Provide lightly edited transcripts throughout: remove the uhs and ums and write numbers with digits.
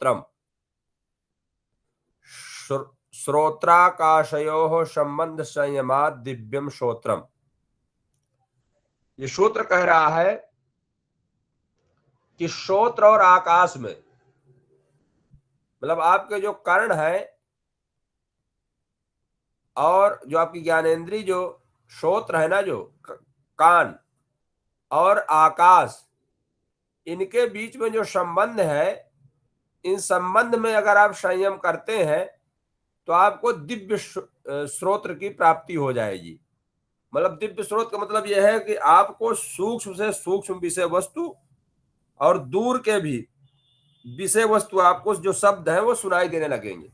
श्रोत्रम। श्रोत्राकाशयोः संबंध संयमात् दिव्यम श्रोत्रम। ये श्रोत्र कह रहा है कि श्रोत्र और आकाश में, मतलब आपके जो कर्ण है और जो आपकी ज्ञानेंद्री, जो श्रोत्र है ना, जो कान और आकाश, इनके बीच में जो संबंध है, इन संबंध में अगर आप संयम करते हैं तो आपको दिव्य श्रोत्र की प्राप्ति हो जाएगी। मतलब दिव्य स्रोत का मतलब यह है कि आपको सूक्ष्म से सूक्ष्म विषय वस्तु और दूर के भी विषय वस्तु, आपको जो शब्द है वो सुनाई देने लगेंगे,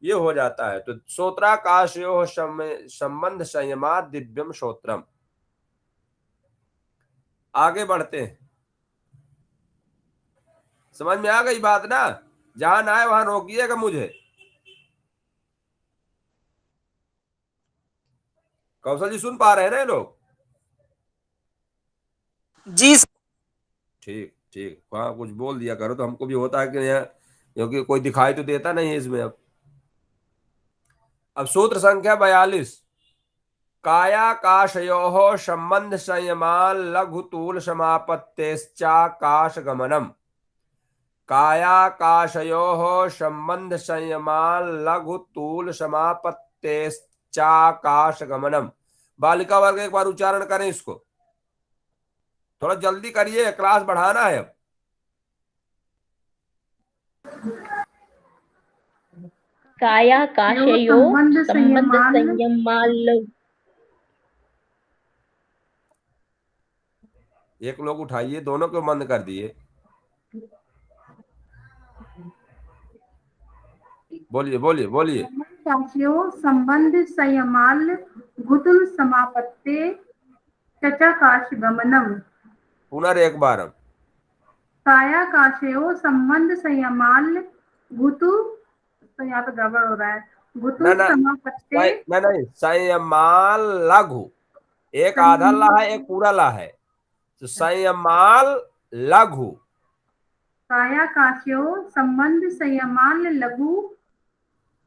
ये हो जाता है। तो श्रोत्राकाशयोः संबंध संयमात् दिव्यम श्रोत्रम। आगे बढ़ते हैं। समझ में आ गई बात ना? जहां ना आए वहां रोकिएगा मुझे। कौशल जी सुन पा रहे हैं ना ये लोग? जी ठीक ठीक, हाँ कुछ बोल दिया करो तो हमको भी होता है कि यहाँ, क्योंकि कोई दिखाई तो देता नहीं है इसमें। अब सूत्र संख्या 42। कायाकाशयोः संबंध संयमान् लघुतूल समापत्तेश्चाकाश गमनम। कायाकाशयोः संबंध संयमान् लघुतूल समापत्तेश्चाकाश गमनम। बालिका वर्ग एक बार उच्चारण करें इसको, थोड़ा जल्दी करिए, क्लास बढ़ाना है अब। कायाकाशयो संबंध संयमाल। एक लोग उठाइए, दोनों को बंद कर दिए। बोलिए बोलिए बोलिए। कायाकाशयो संबंध संयमाल गुतुल समापत्ते चचाकाश गमनम। पुनर् बार। कायाकाशयो संबंध संयमाल गुतु, तो यहाँ पे गड़बड़ हो रहा है, गुतुल समापत्ते। नहीं, संयमाल लघु, एक आधा ला है, एक पूरा ला है, तो संयमाल लघु। कायाकाशयो संबंध संयमाल लघु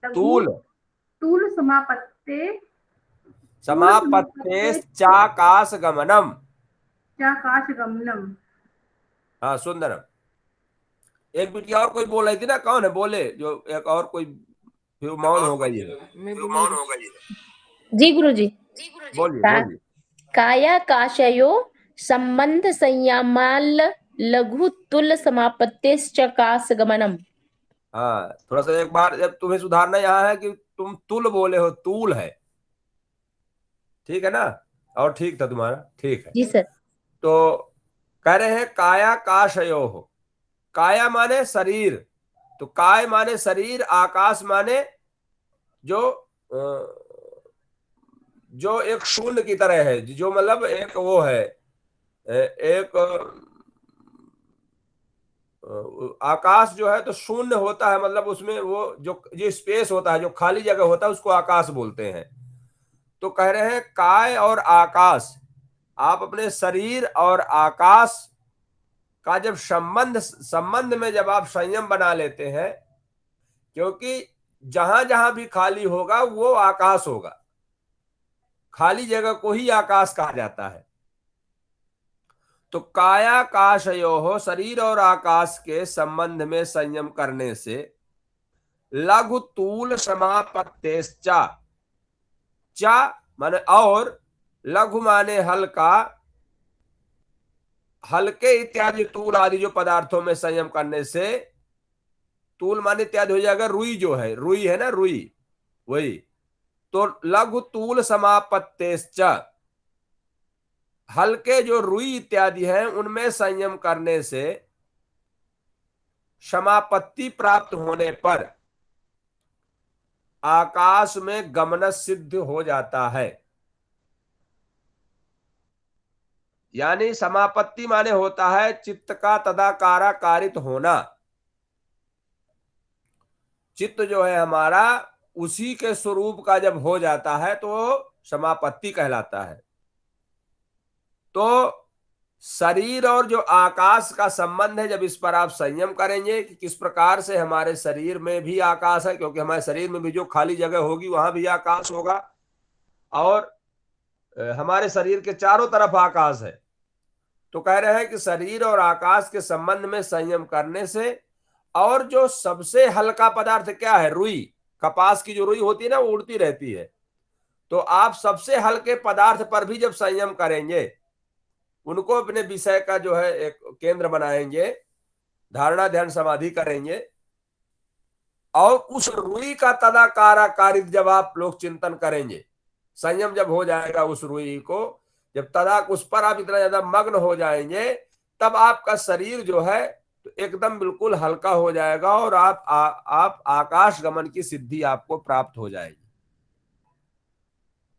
तूल तूल समापत्ते चाकाश गमनम। चाकाश गमनम। हाँ सुंदरम। एक बिटिया और कोई बोल रही थी ना, कौन है बोले? जो एक और कोई फिर मौन हो गई है। जी गुरु जी। बोलिए बोलिए। कायाकाशयो संबंध संयमाल लघु तुल समापत्तेश्चाकाश गमनम। हाँ थोड़ा सा एक बार, जब तुम्हें सुधारना यहाँ है कि तुम तुल बोले हो, तूल है, ठीक है ना? और ठीक था तुम्हारा, ठीक है। जी सर। तो कह रहे हैं काया काशयो हो। काया माने शरीर, तो काय माने शरीर, आकाश माने जो जो एक शून्य की तरह है, जो मतलब एक वो है, एक आकाश जो है तो शून्य होता है, मतलब उसमें वो जो स्पेस होता है, जो खाली जगह होता है, उसको आकाश बोलते हैं। तो कह रहे हैं काय और आकाश, आप अपने शरीर और आकाश का जब संबंध में जब आप संयम बना लेते हैं, क्योंकि जहां जहां भी खाली होगा वो आकाश होगा, खाली जगह को ही आकाश कहा जाता है। तो कायाकाशयोः, शरीर और आकाश के संबंध में संयम करने से लघु तूल समापत्तेश्चा, चा माने और, लघु माने हल्का, हल्के इत्यादि तूल आदि जो पदार्थों में संयम करने से, तूल माने इत्यादि हो जाएगा रुई, जो है रुई है ना, रुई वही। तो लघु तूल समापत्तेश्च, हल्के जो रुई इत्यादि हैं उनमें संयम करने से समापत्ति प्राप्त होने पर आकाश में गमन सिद्ध हो जाता है। यानी समापत्ति माने होता है चित्त का तदाकारा कारित होना। चित्त जो है हमारा उसी के स्वरूप का जब हो जाता है तो समापत्ति कहलाता है। तो शरीर और जो आकाश का संबंध है, जब इस पर आप संयम करेंगे कि किस प्रकार से हमारे शरीर में भी आकाश है, क्योंकि हमारे शरीर में भी जो खाली जगह होगी वहां भी आकाश होगा, और हमारे शरीर के चारों तरफ आकाश है। तो कह रहे हैं कि शरीर और आकाश के संबंध में संयम करने से, और जो सबसे हल्का पदार्थ क्या है, रुई, कपास की जो रुई होती है ना, वो उड़ती रहती है। तो आप सबसे हल्के पदार्थ पर भी जब संयम करेंगे, उनको अपने विषय का जो है एक केंद्र बनाएंगे, धारणा ध्यान समाधि करेंगे, और उस रुई का तदाकारित जब आप लोग चिंतन करेंगे, संयम जब हो जाएगा उस रुई को, जब तदाक उस पर आप इतना ज्यादा मग्न हो जाएंगे, तब आपका शरीर जो है तो एकदम बिल्कुल हल्का हो जाएगा, और आप आकाश गमन की सिद्धि आपको प्राप्त हो जाएगी।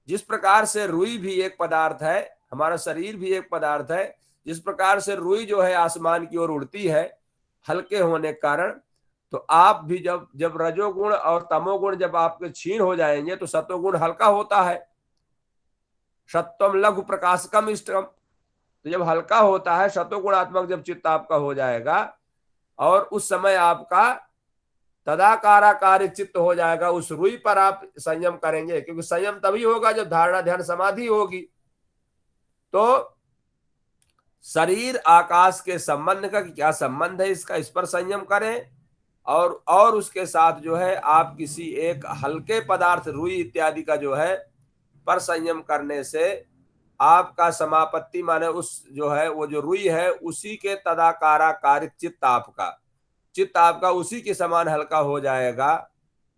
जिस प्रकार से रुई भी एक पदार्थ है, हमारा शरीर भी एक पदार्थ है, जिस प्रकार से रुई जो है आसमान की ओर उड़ती है हल्के होने के कारण, तो आप भी जब रजोगुण और तमोगुण जब आपके क्षीण हो जाएंगे तो सत्वगुण हल्का होता है। सत्वम लघु प्रकाशकम इष्टम, तो जब हल्का होता है सत्वगुणात्मक जब चित्त आपका हो जाएगा, और उस समय आपका तदाकाराकारी चित्त हो जाएगा, उस रुई पर आप संयम करेंगे, क्योंकि संयम तभी होगा जब धारणा ध्यान समाधि होगी। तो शरीर आकाश के संबंध का क्या संबंध है इसका, इस पर संयम करें, और उसके साथ जो है आप किसी एक हल्के पदार्थ रुई इत्यादि का जो है पर संयम करने से आपका समापत्ति माने उस जो है वो जो रुई है उसी के तदाकाराकारित चित्त आपका उसी के समान हल्का हो जाएगा,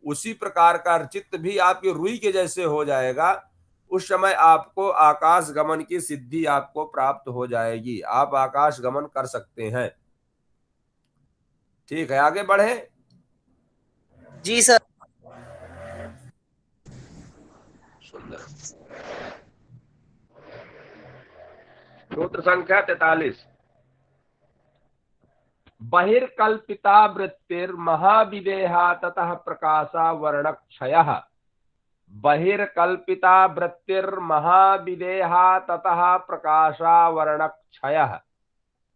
उसी प्रकार का चित्त भी आपकी रुई के जैसे हो जाएगा। उस समय आपको आकाश गमन की सिद्धि आपको प्राप्त हो जाएगी, आप आकाश गमन कर सकते हैं। ठीक है, आगे बढ़े। जी सर। सुंदर। सूत्र संख्या 43। बहिर्कल्पिता वृत्तिर्महाविदेहा ततः प्रकाशा वर्णक्षयः। बहिर्कल्पिता वृत्तिर्महाविदेहा ततः प्रकाशा वर्णक्षयः।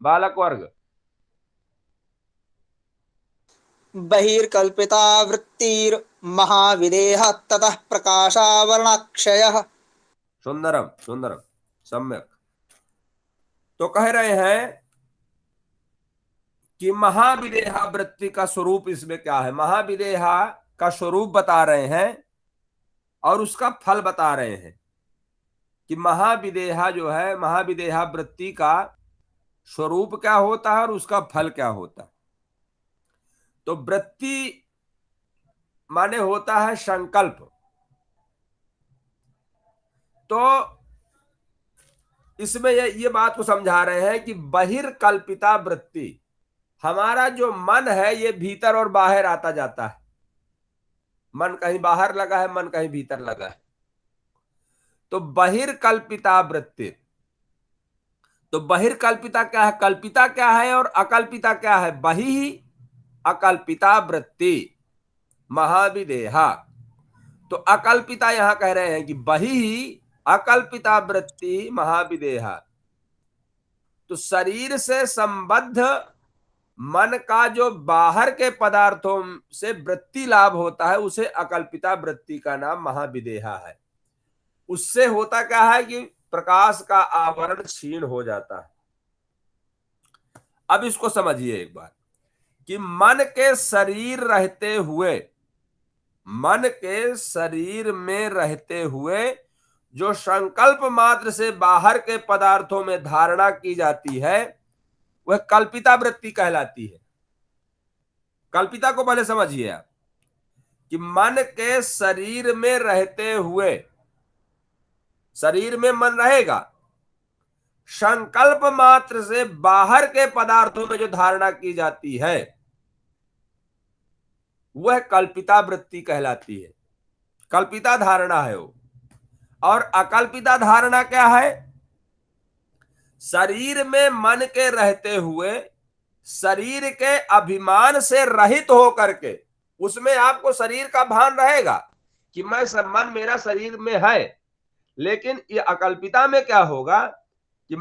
बालक वर्ग। बहिर्कल्पिता वृत्तिर्महाविदेहा ततः प्रकाशा वर्णक्षयः। सुंदरम सुंदरम, सम्यक। तो कह रहे हैं कि महाविदेहा वृत्ति का स्वरूप इसमें क्या है, महाविदेहा का स्वरूप बता रहे हैं और उसका फल बता रहे हैं कि महाविदेहा जो है, महाविदेहा वृत्ति का स्वरूप क्या होता है और उसका फल क्या होता है। तो वृत्ति माने होता है संकल्प। तो इसमें ये बात को समझा रहे हैं कि बहिर्कल्पिता वृत्ति, हमारा जो मन है ये भीतर और बाहर आता जाता है, मन कहीं बाहर लगा है, मन कहीं भीतर लगा है। तो बहिर्कल्पिता वृत्ति, तो बहिर्कल्पिता क्या है, कल्पिता क्या है और अकल्पिता क्या है, बहि अकल्पिता वृत्ति महाविदेहा। तो अकल्पिता यहां कह रहे हैं कि बहि अकल्पिता वृत्ति महाविदेहा। तो शरीर से संबद्ध मन का जो बाहर के पदार्थों से वृत्ति लाभ होता है उसे अकल्पिता वृत्ति का नाम महाविदेहा है। उससे होता क्या है कि प्रकाश का आवरण क्षीण हो जाता है। अब इसको समझिए एक बार कि मन के शरीर रहते हुए, मन के शरीर में रहते हुए जो संकल्प मात्र से बाहर के पदार्थों में धारणा की जाती है वह कल्पिता वृत्ति कहलाती है। कल्पिता को पहले समझिए आप कि मन के शरीर में रहते हुए, शरीर में मन रहेगा, संकल्प मात्र से बाहर के पदार्थों में जो धारणा की जाती है वह कल्पिता वृत्ति कहलाती है। कल्पिता धारणा है वो। और अकल्पिता धारणा क्या है, शरीर में मन के रहते हुए शरीर के अभिमान से रहित होकर के, उसमें आपको शरीर का भान रहेगा कि मैं मन मेरा शरीर में है, लेकिन ये अकल्पिता में क्या होगा कि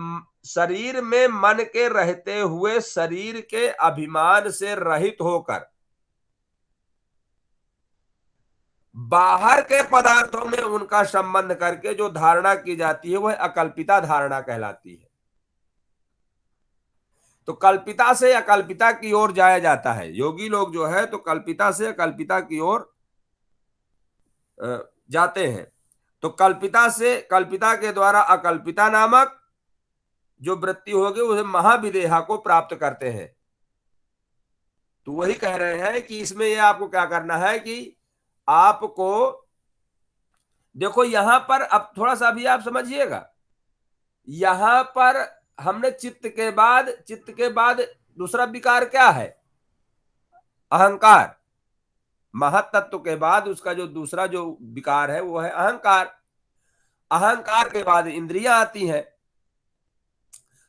शरीर में मन के रहते हुए शरीर के अभिमान से रहित होकर बाहर के पदार्थों में उनका संबंध करके जो धारणा की जाती है वह अकल्पिता धारणा कहलाती है। तो कल्पिता से अकल्पिता की ओर जाया जाता है। योगी लोग जो है तो कल्पिता से अकल्पिता की ओर जाते हैं। तो कल्पिता से कल्पिता के द्वारा अकल्पिता नामक जो वृत्ति होगी उसे महाविदेहा को प्राप्त करते हैं। तो वही कह रहे हैं कि इसमें ये आपको क्या करना है कि आपको देखो यहां पर अब थोड़ा सा भी आप समझिएगा, यहां पर हमने चित्त के बाद दूसरा विकार क्या है? अहंकार। महत्त्व के बाद उसका जो दूसरा जो विकार है वो है अहंकार। अहंकार के बाद इंद्रियां आती हैं।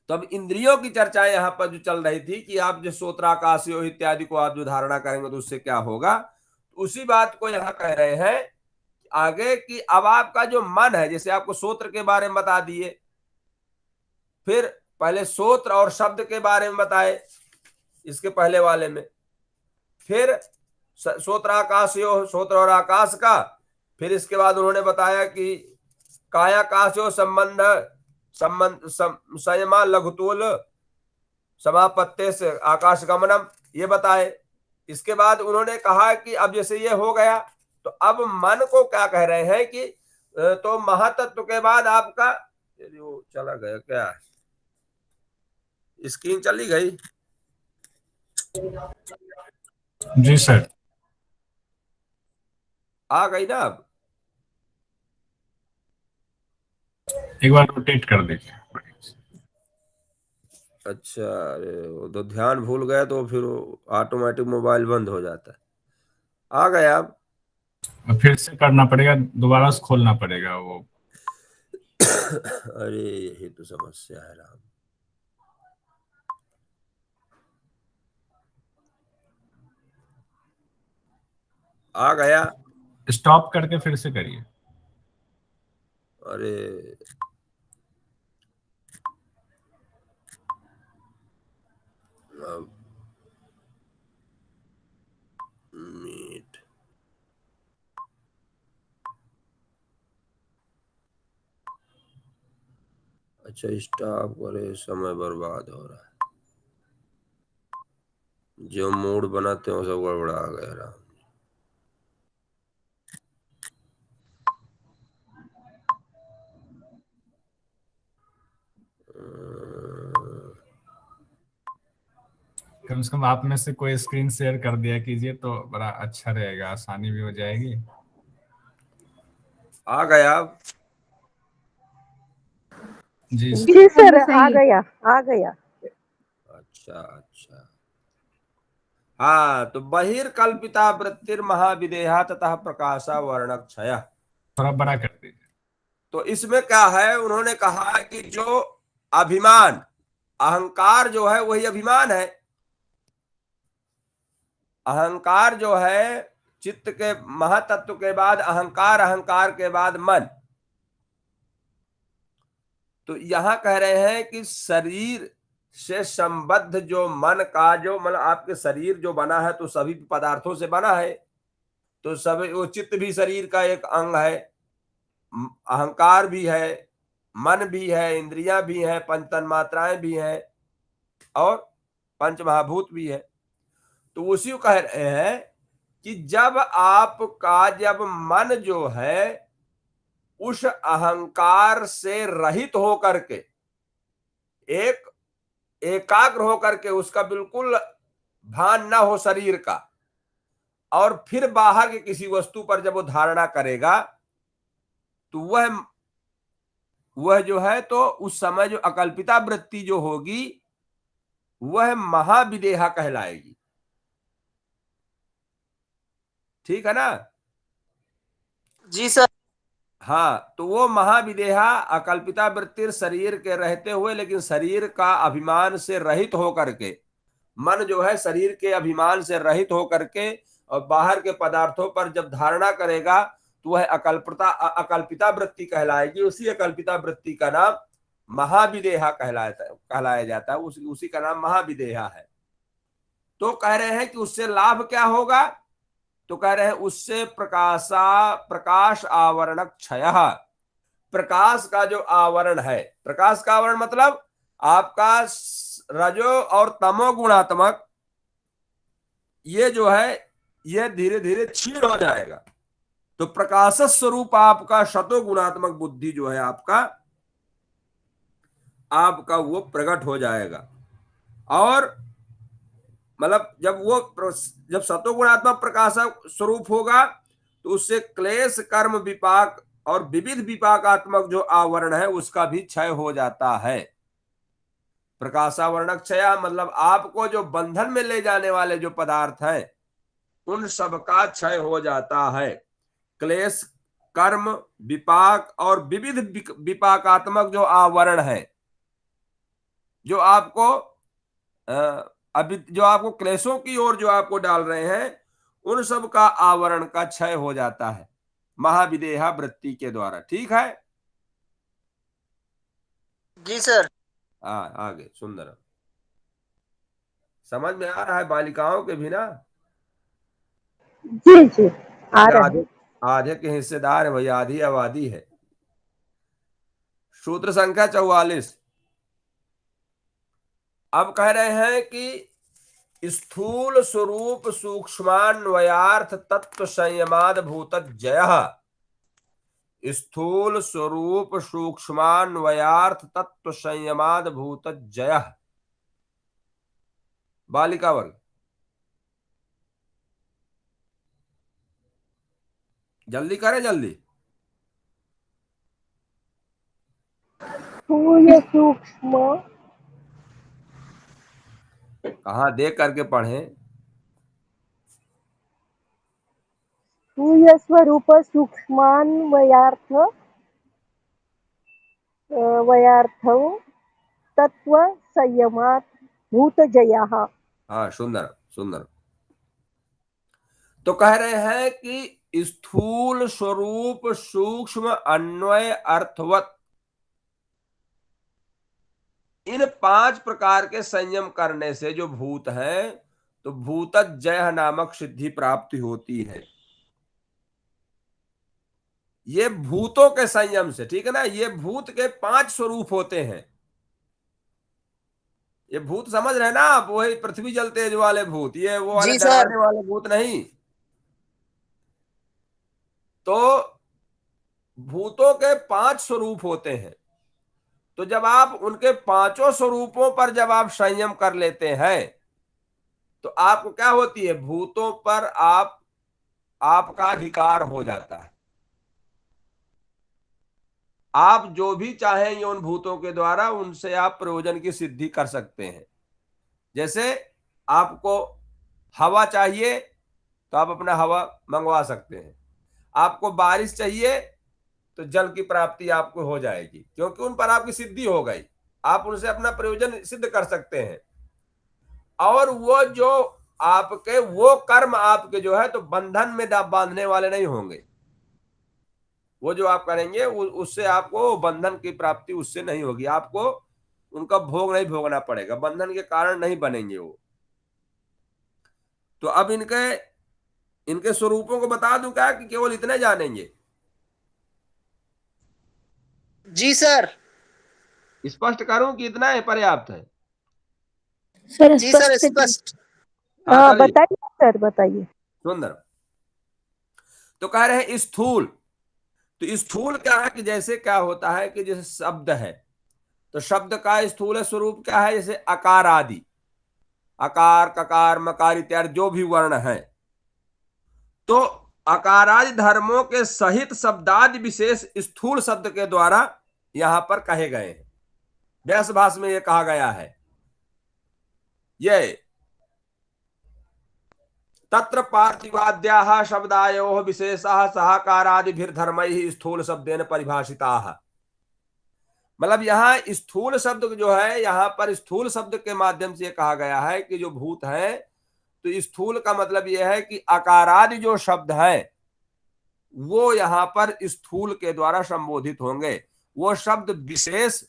तो अब इंद्रियों की चर्चा यहां पर जो चल रही थी कि आप जो श्रोत्राकाशयो इत्यादि को आप जो धारणा करेंगे तो उससे क्या होगा, उसी बात को यहां कह रहे हैं आगे कि अब आपका जो मन है, जैसे आपको श्रोत्र के बारे में बता दिए, फिर पहले श्रोत्र और शब्द के बारे में बताए इसके पहले वाले में, फिर श्रोत्राकाशयो श्रोत्र और आकाश का, फिर इसके बाद उन्होंने बताया कि कायाकाशयो संबंध संयमा लघुतुल समापत्ति से आकाश गमनम, ये बताए। इसके बाद उन्होंने कहा कि अब जैसे ये हो गया तो अब मन को क्या कह रहे हैं कि तो महातत्व के बाद आपका वो चला गया, क्या स्क्रीन चली गई? जी सर, आ गई ना? अब एक बार रोटेट कर दीजिए। अच्छा, अरे वो तो ध्यान भूल गया तो फिर ऑटोमेटिक मोबाइल बंद हो जाता है। आ गया? अब फिर से करना पड़ेगा, दोबारा से खोलना पड़ेगा वो। अरे यही तो समस्या है राम। आ गया? स्टॉप करके फिर से करिए। अरे मीट, अच्छा स्टॉप करे, समय बर्बाद हो रहा है। जो मूड बनाते हो सब गड़बड़ा गया राम। कम से कम आप में से कोई स्क्रीन शेयर कर दिया कीजिए तो बड़ा अच्छा रहेगा, आसानी भी हो जाएगी। आ गया? जी जी सर, आ गया। अच्छा अच्छा, हाँ। तो बहिर्कल्पिता वृत्तिर महाविदेहा तथा प्रकाशा वर्णक्षय, थोड़ा बड़ा कर दीजिए। तो इसमें क्या है, उन्होंने कहा कि जो अभिमान अहंकार जो है वही अभिमान है। अहंकार जो है चित्त के महातत्व के बाद अहंकार, अहंकार के बाद मन। तो यहां कह रहे हैं कि शरीर से संबद्ध जो मन का जो मतलब आपके शरीर जो बना है तो सभी पदार्थों से बना है, तो सभी वो चित्त भी शरीर का एक अंग है, अहंकार भी है, मन भी है, इंद्रियां भी हैं, पंच तन्मात्राएं भी हैं और पंच महाभूत भी है। तो उसी को कह रहे हैं कि जब मन जो है उस अहंकार से रहित होकर के एकाग्र होकर के उसका बिल्कुल भान ना हो शरीर का, और फिर बाहर की किसी वस्तु पर जब वो धारणा करेगा तो वह जो है तो उस समय जो अकल्पिता वृत्ति जो होगी वह महाविदेहा कहलाएगी। ठीक है ना? जी सर। हाँ, तो वो महाविदेहा अकल्पिता वृत्ति शरीर के रहते हुए लेकिन शरीर का अभिमान से रहित होकर के, मन जो है शरीर के अभिमान से रहित होकर के और बाहर के पदार्थों पर जब धारणा करेगा तो वह अकल्पिता वृत्ति कहलाएगी। उसी अकल्पिता वृत्ति का नाम महाविदेहा कहलाया जाता है, उसी का नाम महाविदेहा है। तो कह रहे हैं कि उससे लाभ क्या होगा, तो कह रहे हैं उससे प्रकाश आवरण क्षय, प्रकाश का जो आवरण है, प्रकाश का आवरण मतलब आपका रजो और तमो गुणात्मक ये जो है ये धीरे धीरे क्षीण हो जाएगा। तो प्रकाश स्वरूप आपका शतो गुणात्मक बुद्धि जो है आपका वो प्रकट हो जाएगा। और मतलब जब सतो गुणात्मक प्रकाश स्वरूप होगा तो उससे क्लेश कर्म विपाक और विविध विपाकात्मक जो आवरण है उसका भी क्षय हो जाता है। प्रकाशावरण क्षय मतलब आपको जो बंधन में ले जाने वाले जो पदार्थ हैं उन सब का क्षय हो जाता है। क्लेश कर्म विपाक और विविध विपाकात्मक जो आवरण है, जो आपको अभी जो आपको क्लेशों की ओर जो आपको डाल रहे हैं, उन सब का आवरण का क्षय हो जाता है महाविदेहा वृत्ति के द्वारा। ठीक है जी सर। आगे सुंदर समझ में आ रहा है बालिकाओं के भी ना? जी जी आ रहा है। आधे के हिस्सेदार है भाई, आधी आबादी है। सूत्र संख्या 44। अब कह रहे हैं कि स्थूल स्वरूप सूक्ष्मान्वयार्थ तत्व संयमाद भूत जय, स्थूल स्वरूप सूक्ष्मान्वयार्थ तत्व संयमाद भूत जय। बालिका वर्ग जल्दी करें, जल्दी। स्थूल सूक्ष्म कहाँ देख करके पढ़ें? स्थूल स्वरूप सूक्ष्मान्वयार्थ तत्व संयमात् भूत जयः। हाँ सुंदर सुंदर। तो कह रहे हैं कि स्थूल स्वरूप सूक्ष्म अन्वय अर्थवत इन 5 प्रकार के संयम करने से जो भूत है तो भूतज जय नामक सिद्धि प्राप्ति होती है। ये भूतों के संयम से, ठीक है ना? ये भूत के 5 स्वरूप होते हैं। ये भूत समझ रहे ना आप? वही पृथ्वी जल तेज वाले भूत, ये वो वाले जी सर। डराने वाले भूत नहीं। तो भूतों के 5 स्वरूप होते हैं। तो जब आप उनके 5 स्वरूपों पर जब आप संयम कर लेते हैं तो आपको क्या होती है? भूतों पर आपका अधिकार हो जाता है। आप जो भी चाहेंगे उन भूतों के द्वारा उनसे आप प्रयोजन की सिद्धि कर सकते हैं। जैसे आपको हवा चाहिए तो आप अपना हवा मंगवा सकते हैं। आपको बारिश चाहिए तो जल की प्राप्ति आपको हो जाएगी, क्योंकि उन पर आपकी सिद्धि हो गई। आप उनसे अपना प्रयोजन सिद्ध कर सकते हैं। और वो जो आपके वो कर्म आपके जो है तो बंधन में बांधने वाले नहीं होंगे। वो जो आप करेंगे उससे आपको बंधन की प्राप्ति उससे नहीं होगी। आपको उनका भोग नहीं भोगना पड़ेगा, बंधन के कारण नहीं बनेंगे वो। तो अब इनके स्वरूपों को बता दूं क्या कि केवल इतने जानेंगे? जी सर। स्पष्ट करूं कि इतना है पर्याप्त है? सर जी सर स्पष्ट स्पष्ट। हाँ बताइए सर, बताइए। सुंदर। तो कह रहे हैं स्थूल। तो स्थूल क्या है कि जैसे क्या होता है कि जैसे शब्द है तो शब्द का स्थूल स्वरूप क्या है? जैसे अकार आदि, अकार ककार मकार इत्यादि जो भी वर्ण है, तो अकारादि धर्मों के सहित शब्दादि विशेष स्थूल शब्द के द्वारा यहां पर कहे गए हैं। व्यास भाष में यह कहा गया है। ये तत्र पार्थिवाद्याः शब्दायोः विशेषाः सहाकारादिभिर्धर्मैः स्थूल शब्देन परिभाषिताः। मतलब यहाँ स्थूल शब्द जो है, यहाँ पर स्थूल शब्द के माध्यम से कहा गया है कि जो भूत है, तो स्थूल का मतलब यह है कि अकारादि जो शब्द है वो यहाँ पर स्थूल के द्वारा संबोधित होंगे। वो शब्द विशेष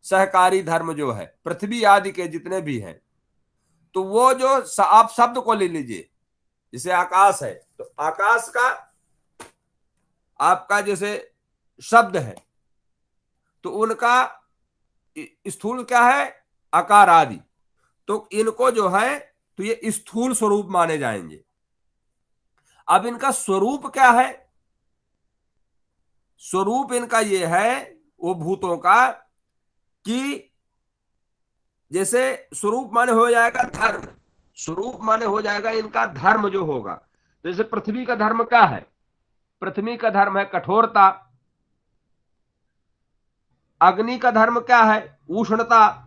सहकारी धर्म जो है पृथ्वी आदि के जितने भी हैं, तो वो जो आप शब्द को ले लीजिए, जैसे आकाश है तो आकाश का आपका जैसे शब्द है तो उनका स्थूल क्या है, आकार आदि, तो इनको जो है तो ये स्थूल स्वरूप माने जाएंगे। अब इनका स्वरूप क्या है, स्वरूप इनका ये है वो भूतों का कि जैसे स्वरूप माने हो जाएगा धर्म, स्वरूप माने हो जाएगा इनका धर्म जो होगा। तो जैसे पृथ्वी का धर्म क्या है, पृथ्वी का धर्म है कठोरता, अग्नि का धर्म क्या है, उष्णता,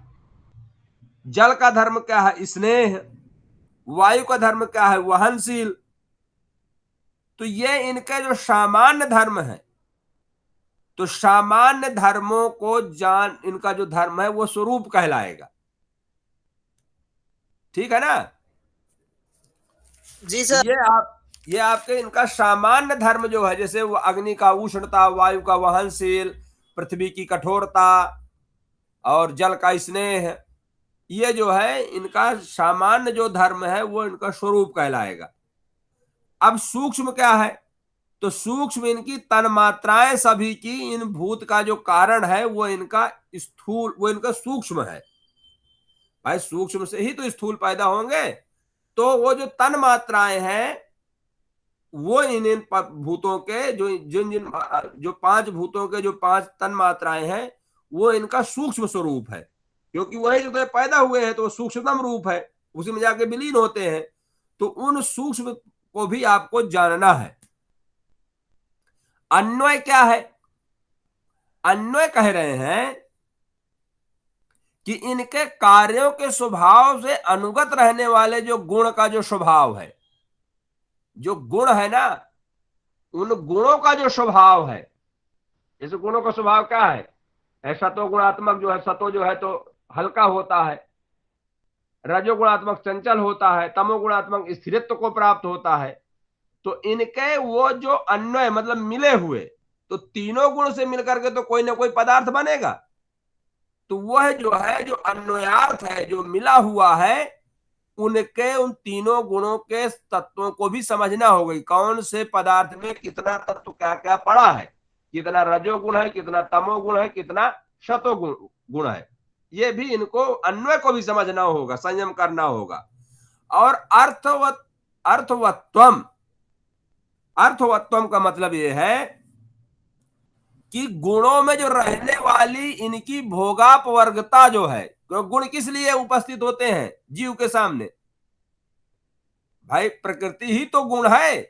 जल का धर्म क्या है, स्नेह, वायु का धर्म क्या है, वहनशील। तो ये इनके जो सामान्य धर्म है, तो सामान्य धर्मों को जान इनका जो धर्म है वो स्वरूप कहलाएगा। ठीक है ना जी सर। ये आपके इनका सामान्य धर्म जो है, जैसे वो अग्नि का उष्णता, वायु का वहनशील, पृथ्वी की कठोरता और जल का स्नेह, ये जो है इनका सामान्य जो धर्म है वो इनका स्वरूप कहलाएगा। अब सूक्ष्म क्या है, तो सूक्ष्म इनकी तन्मात्राएं सभी की इन भूत का जो कारण है वो इनका स्थूल, वो इनका सूक्ष्म है। भाई सूक्ष्म से ही तो स्थूल पैदा होंगे, तो वो जो तन्मात्राएं हैं वो इन भूतों के जो जिन जिन जो 5 भूतों के जो 5 तन्मात्राएं हैं वो इनका सूक्ष्म स्वरूप है, क्योंकि वही जो पैदा हुए हैं तो वो सूक्ष्मतम रूप है, उसी में जाके विलीन होते हैं। तो उन सूक्ष्म को भी आपको जानना है। अन्वय क्या है, अन्वय कह रहे हैं कि इनके कार्यों के स्वभाव से अनुगत रहने वाले जो गुण का जो स्वभाव है, जो गुण है ना, उन गुणों का जो स्वभाव है, जैसे गुणों का स्वभाव क्या है, सतो गुणात्मक जो है, सतो जो है तो हल्का होता है, रजो गुणात्मक चंचल होता है, तमो गुणात्मक स्थिरत्व को प्राप्त होता है। तो इनके वो जो अन्वय मतलब मिले हुए, तो तीनों गुण से मिलकर के तो कोई ना कोई पदार्थ बनेगा। तो वह जो है जो अन्वयार्थ है, जो मिला हुआ है, उनके उन तीनों गुणों के तत्वों को भी समझना होगा। कौन से पदार्थ में कितना तत्व क्या क्या पड़ा है, कितना रजोगुण है, कितना तमोगुण है, कितना शतोगुण है, ये भी इनको अन्वय को भी समझना होगा, संयम करना होगा। और अर्थवत्वम का मतलब ये है कि गुणों में जो रहने वाली इनकी भोगापवर्गता जो है, गुण किस लिए उपस्थित होते हैं जीव के सामने, भाई प्रकृति ही तो गुण है।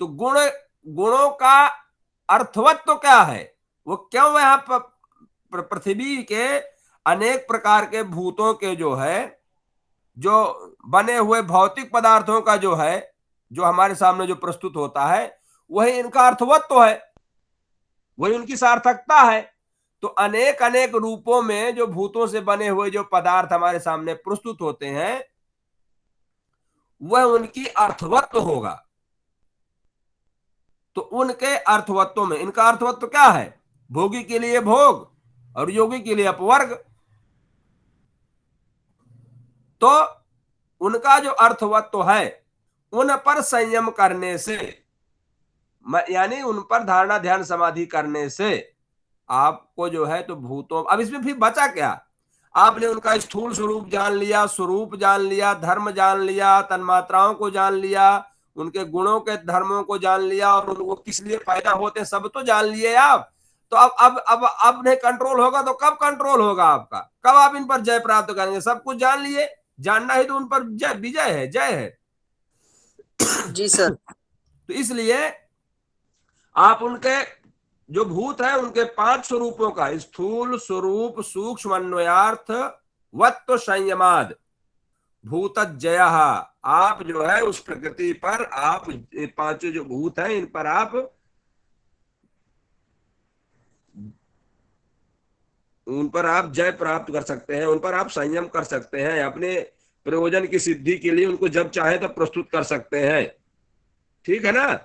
तो गुणों का अर्थवत्व क्या है, वो क्यों यहां पर पृथ्वी के अनेक प्रकार के भूतों के जो है, जो बने हुए भौतिक पदार्थों का जो है, जो हमारे सामने जो प्रस्तुत होता है, वही इनका अर्थवत्व है, वही उनकी सार्थकता है। तो अनेक अनेक रूपों में जो भूतों से बने हुए जो पदार्थ हमारे सामने प्रस्तुत होते हैं, वह उनकी अर्थवत्व होगा। तो उनके अर्थवत्व में इनका अर्थवत्व क्या है, भोगी के लिए भोग और योगी के लिए अपवर्ग। तो उनका जो अर्थवत्व है, उन पर संयम करने से, यानी उन पर धारणा ध्यान समाधि करने से आपको जो है तो भूतों, अब इसमें फिर बचा क्या, आपने उनका स्थूल स्वरूप जान लिया, स्वरूप जान लिया, धर्म जान लिया, तन्मात्राओं को जान लिया, उनके गुणों के धर्मों को जान लिया, और वो किस लिए पैदा होते हैं सब तो जान लिए आप। तो अब नहीं कंट्रोल होगा तो कब कंट्रोल होगा आपका, कब आप इन पर जय प्राप्त करेंगे। सब कुछ जान लिए, जानना ही तो उन पर जय, विजय है, जय है। जी सर। तो इसलिए आप उनके जो भूत है उनके 5 स्वरूपों का, स्थूल स्वरूप, सूक्ष्म अन्वयार्थ, वत्व संयमाद, भूतजय, आप जो है उस प्रकृति पर, आप 5 जो भूत है इन पर आप उन पर आप जय प्राप्त कर सकते हैं, उन पर आप संयम कर सकते हैं, अपने प्रयोजन की सिद्धि के लिए उनको जब चाहे तब प्रस्तुत कर सकते हैं। ठीक है ना।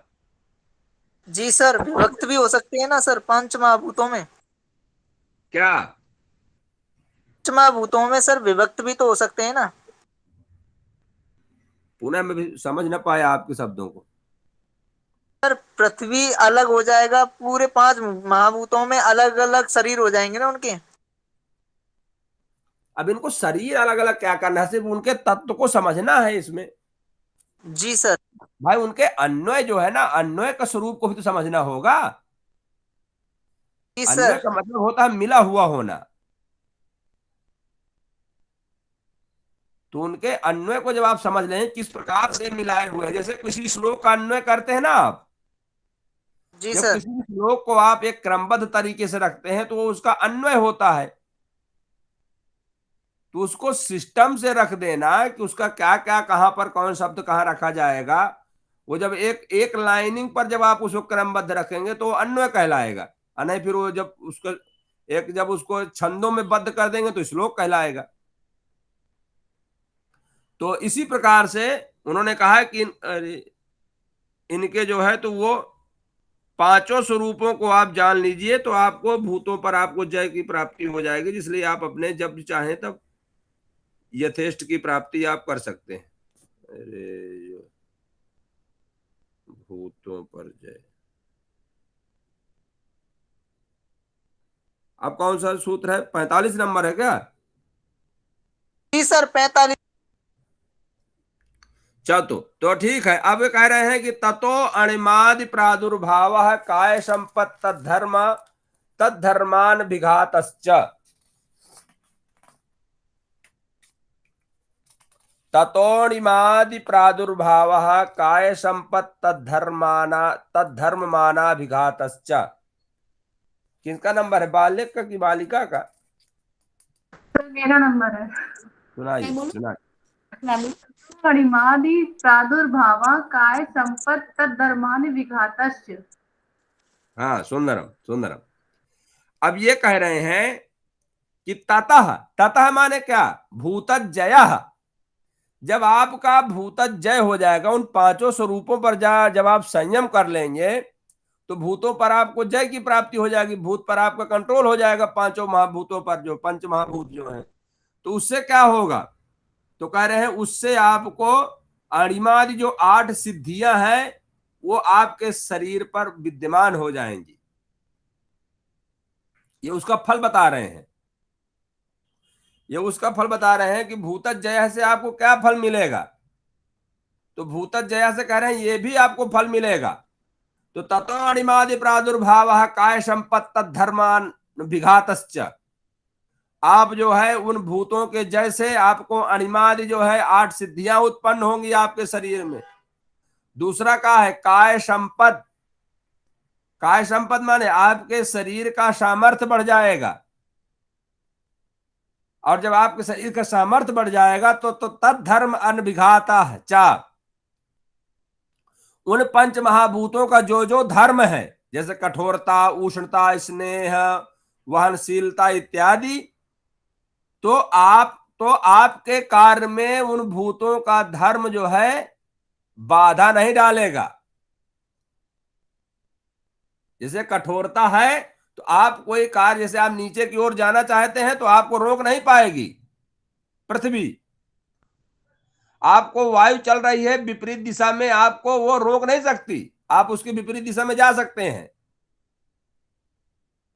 जी सर, विभक्त भी हो सकते हैं ना सर 5 महाभूतों में। क्या महाभूतों में सर विभक्त भी तो हो सकते हैं ना। पुनः मैं भी समझ ना पाया आपके शब्दों को। सर पृथ्वी अलग हो जाएगा, पूरे 5 महाभूतों में अलग अलग शरीर हो जाएंगे ना उनके। अब इनको शरीर अलग अलग क्या करना है, सिर्फ उनके तत्व को समझना है इसमें। जी सर। भाई उनके अन्वय जो है ना, अन्वय का स्वरूप को भी तो समझना होगा। जी अन्वय सर। का मतलब होता है मिला हुआ होना। तो उनके अन्वय को जब आप समझ लें किस प्रकार से मिलाए हुए हैं, जैसे किसी श्लोक का अन्वय करते हैं ना आप, जी जब सर। किसी भी श्लोक को आप एक क्रमबद्ध तरीके से रखते हैं तो वो उसका अन्वय होता है। तो उसको सिस्टम से रख देना कि उसका क्या क्या कहां पर कौन शब्द कहाँ रखा जाएगा, वो जब एक एक लाइनिंग पर जब आप उसको क्रमबद्ध रखेंगे तो अन्वय कहलाएगा। और नहीं फिर वो जब उसको एक जब उसको छंदों में बद्ध कर देंगे तो श्लोक कहलाएगा। तो इसी प्रकार से उन्होंने कहा कि इनके जो है तो वो पांचों स्वरूपों को आप जान लीजिए तो आपको भूतों पर आपको जय की प्राप्ति हो जाएगी, इसलिए आप अपने जब चाहें तब यथेष्ट की प्राप्ति आप कर सकते हैं। अरे भूतों पर जय, अब कौन सा सूत्र है, 45 नंबर है क्या? जी सर 45। चलो तो ठीक है। अब कह रहे हैं कि ततो अणिमादि प्रादुर्भाव काय संपत तद्धर्म तद्धर्मान विघातश्च। ततोणिमादि प्रादुर्भाव काय संपत तद्धर्माना विघातश्च। किसका नंबर है, बालक का कि बालिका का? तो मेरा नंबर है। सुनाइए सुनाइए। परिमादि प्रादुर्भावा काय संपत तद्धर्मानि विघातश्च। हाँ सुंदरम सुंदरम। अब ये कह रहे हैं कि ततः, ततः माने क्या, भूतजय। जब आपका भूतजय हो जाएगा, उन पांचों स्वरूपों पर जब आप संयम कर लेंगे तो भूतों पर आपको जय की प्राप्ति हो जाएगी, भूत पर आपका कंट्रोल हो जाएगा, पांचों महाभूतों पर जो पंच महाभूत जो है। तो उससे क्या होगा, तो कह रहे हैं उससे आपको अणिमादि जो 8 सिद्धियां हैं वो आपके शरीर पर विद्यमान हो जाएंगी। ये उसका फल बता रहे हैं, ये उसका फल बता रहे हैं कि भूतजय से आपको क्या फल मिलेगा। तो भूतजय से कह रहे हैं ये भी आपको फल मिलेगा। तो ततो अणिमादि प्रादुर्भाव काय संपत्त धर्मान विघातश्च। आप जो है उन भूतों के जैसे आपको अणिमादि जो है 8 सिद्धियां उत्पन्न होंगी आपके शरीर में। दूसरा का है काय संपद। काय संपद माने आपके शरीर का सामर्थ्य बढ़ जाएगा, और जब आपके शरीर का सामर्थ्य बढ़ जाएगा तो तद धर्म अनभिघाता चा। उन पंच महाभूतों का जो जो धर्म है, जैसे कठोरता, उष्णता, स्नेह, वहनशीलता इत्यादि, तो आपके कार्य में उन भूतों का धर्म जो है बाधा नहीं डालेगा। जैसे कठोरता है तो आप कोई कार्य, जैसे आप नीचे की ओर जाना चाहते हैं तो आपको रोक नहीं पाएगी पृथ्वी। आपको वायु चल रही है विपरीत दिशा में, आपको वो रोक नहीं सकती, आप उसकी विपरीत दिशा में जा सकते हैं।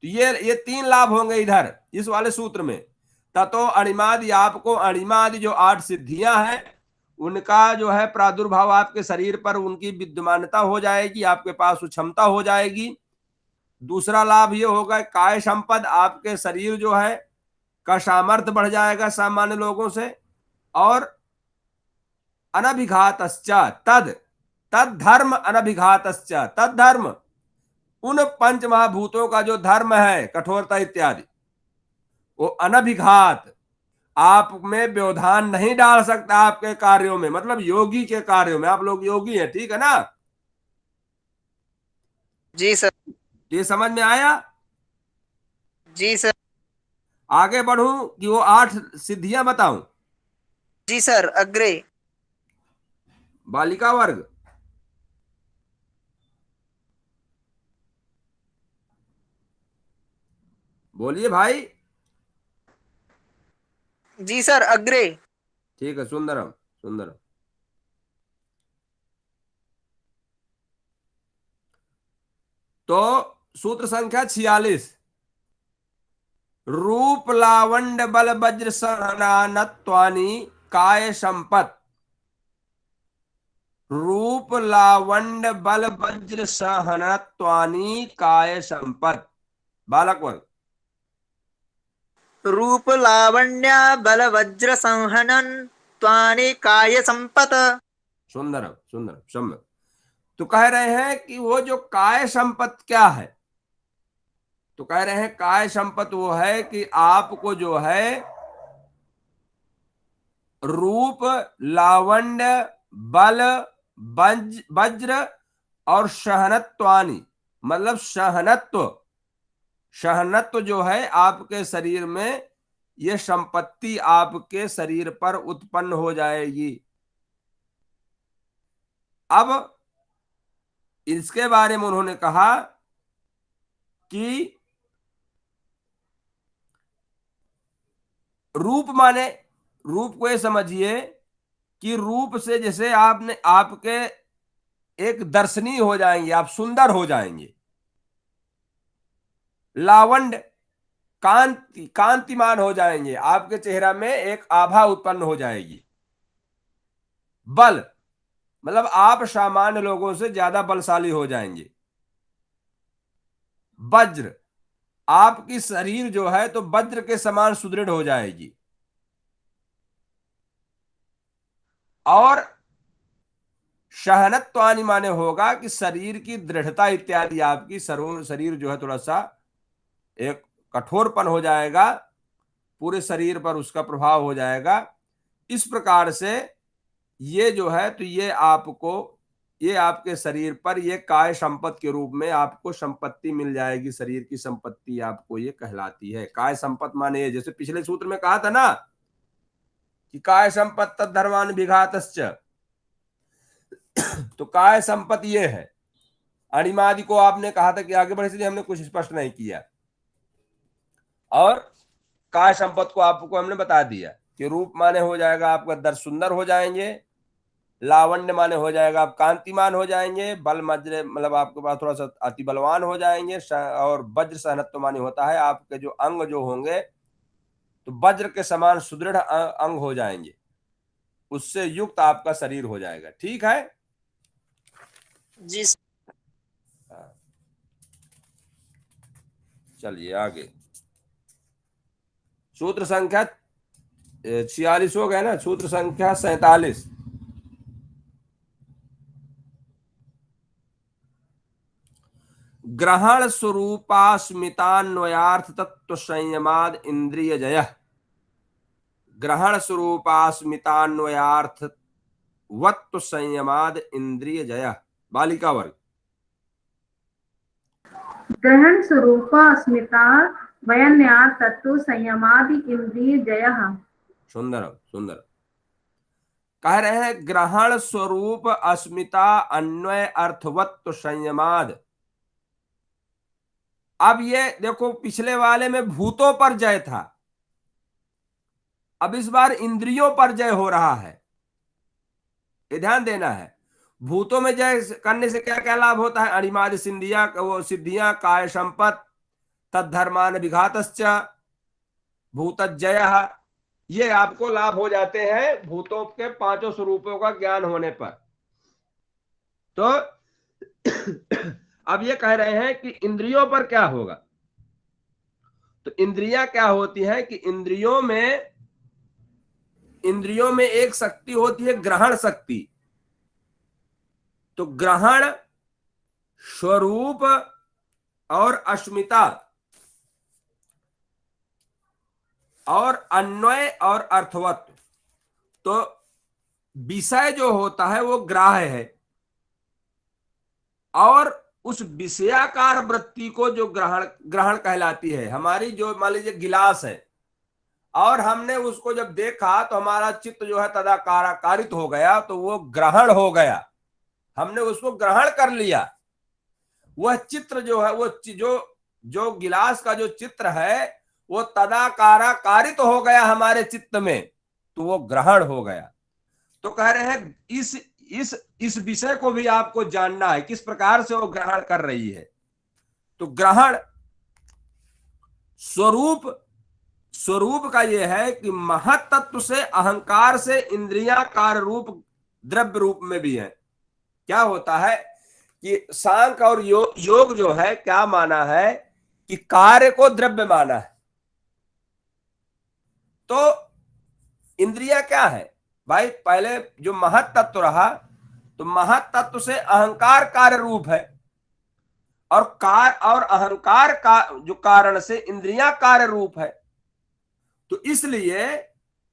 तो ये 3 लाभ होंगे इधर इस वाले सूत्र में। ततो अणिमादि, आपको अणिमादि जो 8 सिद्धियां हैं उनका जो है प्रादुर्भाव आपके शरीर पर, उनकी विद्यमानता हो जाएगी, आपके पास वो क्षमता हो जाएगी। दूसरा लाभ ये होगा काय संपद, आपके शरीर जो है का सामर्थ्य बढ़ जाएगा सामान्य लोगों से। और अनभिघातश्च तद, तद धर्म अनभिघातश्च, तद धर्म, उन पंच महाभूतों का जो धर्म है कठोरता इत्यादि, वो अनभिघात, आप में व्यवधान नहीं डाल सकता आपके कार्यों में, मतलब योगी के कार्यों में। आप लोग योगी हैं, ठीक है ना? जी सर। ये समझ में आया? जी सर। आगे बढ़ूं कि वो 8 सिद्धियां बताऊं? जी सर अग्रे। बालिका वर्ग, बोलिए भाई। जी सर, अग्रे। ठीक है, सुंदरम सुंदरम। तो सूत्र संख्या 46, रूप लावण्य बल वज्र सहनानत्वानि काय संपत। रूप लावण्य बल वज्र सहनत्वानि काय संपत। बालक वर्ग। रूप लावण्य बल वज्र संहनन त्वानि काय संपत। सुंदरम सुंदरम सम्यक। तो कह रहे हैं कि वो जो काय संपत क्या है, तो कह रहे हैं काय संपत वो है कि आपको जो है रूप लावण्य बल वज्र और सहनत्वानि, मतलब सहनत्व जो है आपके शरीर में, ये संपत्ति आपके शरीर पर उत्पन्न हो जाएगी। अब इसके बारे में उन्होंने कहा कि रूप माने, रूप को ये समझिए कि रूप से जैसे आपने आपके एक दर्शनीय हो जाएंगे, आप सुंदर हो जाएंगे। लावण्य कांतिमान हो जाएंगे, आपके चेहरा में एक आभा उत्पन्न हो जाएगी। बल मतलब आप सामान्य लोगों से ज्यादा बलशाली हो जाएंगे। वज्र, आपकी शरीर जो है तो वज्र के समान सुदृढ़ हो जाएगी। और सहनत्वानि माने होगा कि शरीर की दृढ़ता इत्यादि, आपकी शरीर जो है थोड़ा सा एक कठोरपन हो जाएगा, पूरे शरीर पर उसका प्रभाव हो जाएगा। इस प्रकार से ये जो है तो ये आपको, ये आपके शरीर पर ये काय संपत्ति के रूप में आपको संपत्ति मिल जाएगी। शरीर की संपत्ति आपको ये कहलाती है काय संपत्ति। माने जैसे पिछले सूत्र में कहा था ना कि काय संपत्ति तद्धर्मान विघातश्च, तो काय संपत्ति ये है। अणिमादि को आपने कहा था कि आगे बढ़े, इसलिए हमने कुछ स्पष्ट नहीं किया। और काय संपत्ति को आपको हमने बता दिया कि रूप माने हो जाएगा आपका दर्श सुंदर हो जाएंगे, लावण्य माने हो जाएगा आप कांतिमान हो जाएंगे, बल वज्र मतलब आपके पास थोड़ा सा अति बलवान हो जाएंगे, और वज्र सहनत्व माने होता है आपके जो अंग जो होंगे तो वज्र के समान सुदृढ़ अंग हो जाएंगे, उससे युक्त आपका शरीर हो जाएगा। ठीक है जी। चलिए आगे। सूत्र संख्या 46 हो गए ना, सूत्र संख्या 47, ग्रहण स्वरूपास्मितान्वयार्थ तत्व संयमाद इंद्रिय जय। ग्रहण स्वरूपास्मितान्वयार्थ वत्व संयमाद इंद्रिय जय। बालिका वर्ग। ग्रहण स्वरूप अस्मिता वयन्या तत्व संयमादि इंद्रिय जयः। सुंदर सुंदर। कह रहे हैं ग्रहण स्वरूप अस्मिता अन्वय अर्थवत्व संयमाद। अब ये देखो पिछले वाले में भूतों पर जय था, अब इस बार इंद्रियों पर जय हो रहा है, ये ध्यान देना है। भूतों में जय करने से क्या क्या लाभ होता है? अणिमादि सिद्धियां, वो सिद्धियां, काय संपत, तद्धर्मान विघातश्च, भूतजय, ये आपको लाभ हो जाते हैं भूतों के पांचों स्वरूपों का ज्ञान होने पर। तो अब ये कह रहे हैं कि इंद्रियों पर क्या होगा। तो इंद्रियां क्या होती है कि इंद्रियों में एक शक्ति होती है ग्रहण शक्ति। तो ग्रहण, स्वरूप और अस्मिता और अन्वय और अर्थवत्व। तो विषय जो होता है वो ग्राह्य है, और उस विषयाकार वृत्ति को जो ग्रहण कहलाती है। हमारी जो मान लीजिए गिलास है, और हमने उसको जब देखा तो हमारा चित्त जो है तदाकारित हो गया, तो वो ग्रहण हो गया, हमने उसको ग्रहण कर लिया। वह चित्र जो है, वो जो गिलास का जो चित्र है वो तदाकारा कारित हो गया हमारे चित्त में, तो वो ग्रहण हो गया। तो कह रहे हैं इस विषय को भी आपको जानना है, किस प्रकार से वो ग्रहण कर रही है। तो ग्रहण स्वरूप का यह है कि महत तत्व से, अहंकार से इंद्रियां कार्य रूप द्रव्य रूप में भी है। क्या होता है कि सांख्य और योग जो है क्या माना है कि कार्य को द्रव्य माना है। तो इंद्रिया क्या है भाई, पहले जो महत तत्व रहा, तो महत तत्व से अहंकार कार्य रूप है, और अहंकार का जो कारण से इंद्रियां कार्य रूप है। तो इसलिए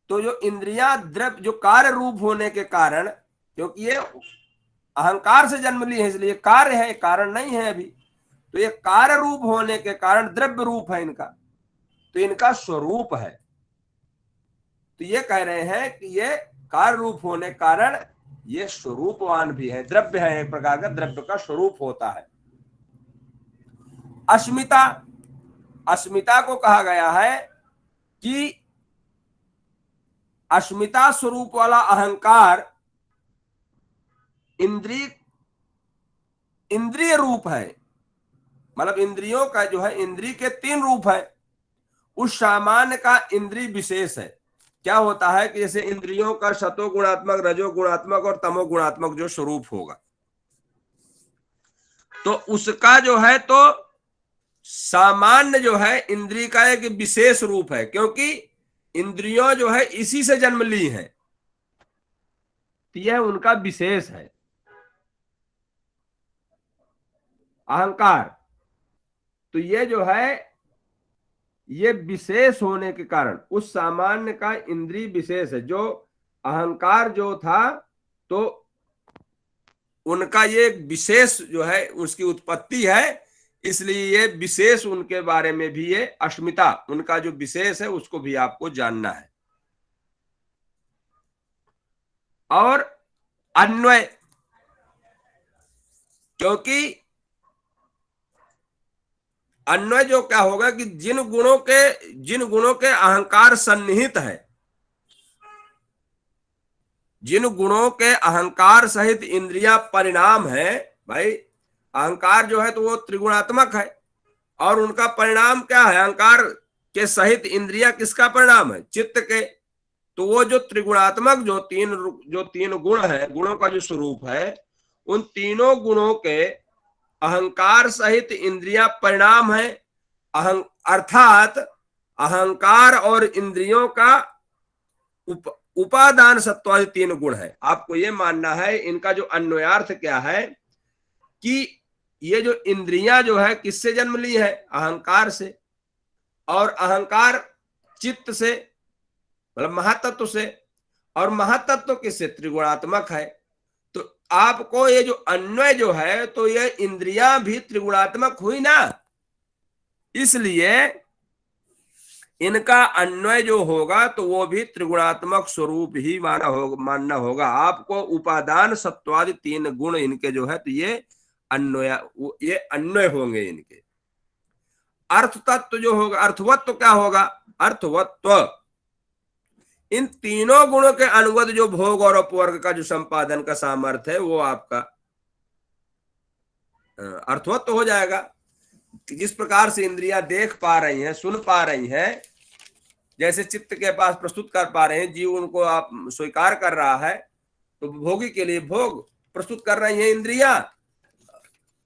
तो जो इंद्रियां द्रव्य जो कार्य रूप होने के कारण, क्योंकि ये अहंकार से जन्म ली है इसलिए कार्य है, कारण नहीं है अभी, तो ये कार्य रूप होने के कारण द्रव्य रूप है इनका, तो इनका स्वरूप है। तो ये कह रहे हैं कि ये कार्य रूप होने के कारण ये स्वरूपवान भी है, द्रव्य है, एक प्रकार का द्रव्य का स्वरूप होता है। अस्मिता को कहा गया है कि अस्मिता स्वरूप वाला अहंकार इंद्रिय रूप है, मतलब इंद्रियों का जो है, इंद्रिय के 3 रूप है, उस सामान्य का इंद्रिय विशेष है। क्या होता है कि जैसे इंद्रियों का सतो गुणात्मक, रजो गुणात्मक और तमो गुणात्मक जो स्वरूप होगा, तो उसका जो है तो सामान्य जो है इंद्रिय का एक विशेष रूप है, क्योंकि इंद्रियों जो है इसी से जन्म ली है, तो यह उनका विशेष है अहंकार। तो ये जो है ये विशेष होने के कारण उस सामान्य का इंद्रिय विशेष है। जो अहंकार जो था तो उनका ये विशेष जो है उसकी उत्पत्ति है, इसलिए ये विशेष उनके बारे में भी ये अस्मिता, उनका जो विशेष है उसको भी आपको जानना है। और अन्वय, क्योंकि अन्वय जो क्या होगा कि जिन गुणों के अहंकार सन्निहित है, जिन गुणों के अहंकार सहित इंद्रिया परिणाम है, भाई अहंकार जो है तो वो त्रिगुणात्मक है, और उनका परिणाम क्या है, अहंकार के सहित इंद्रिया किसका परिणाम है, चित्त के। तो वो जो त्रिगुणात्मक जो तीन गुण है, गुणों का जो स्वरूप है, उन तीनों गुणों के अहंकार सहित इंद्रिया परिणाम है। अर्थात अहंकार और इंद्रियों का उपादान सत्वादि 3 गुण है। आपको ये मानना है, इनका जो अन्वयार्थ क्या है कि ये जो इंद्रियां जो है किससे जन्म ली है, अहंकार से, और अहंकार चित्त से, मतलब महातत्व से, और महातत्व किससे, त्रिगुणात्मक है। तो आपको ये जो अन्वय जो है, तो ये इंद्रियां भी त्रिगुणात्मक हुई ना, इसलिए इनका अन्वय जो होगा तो वो भी त्रिगुणात्मक स्वरूप ही मानना होगा आपको। उपादान सत्वादि 3 गुण इनके जो है तो ये अन्वय होंगे इनके। अर्थ तत्व जो होगा, अर्थवत्व क्या होगा, अर्थवत्व इन तीनों गुणों के अनुगत जो भोग और अपवर्ग का जो संपादन का सामर्थ्य है, वो आपका अर्थवत्व हो जाएगा। जिस प्रकार से इंद्रियां देख पा रही हैं, सुन पा रही हैं, जैसे चित्त के पास प्रस्तुत कर पा रहे हैं, जीव उनको आप स्वीकार कर रहा है, तो भोगी के लिए भोग प्रस्तुत कर रही हैं इंद्रियां,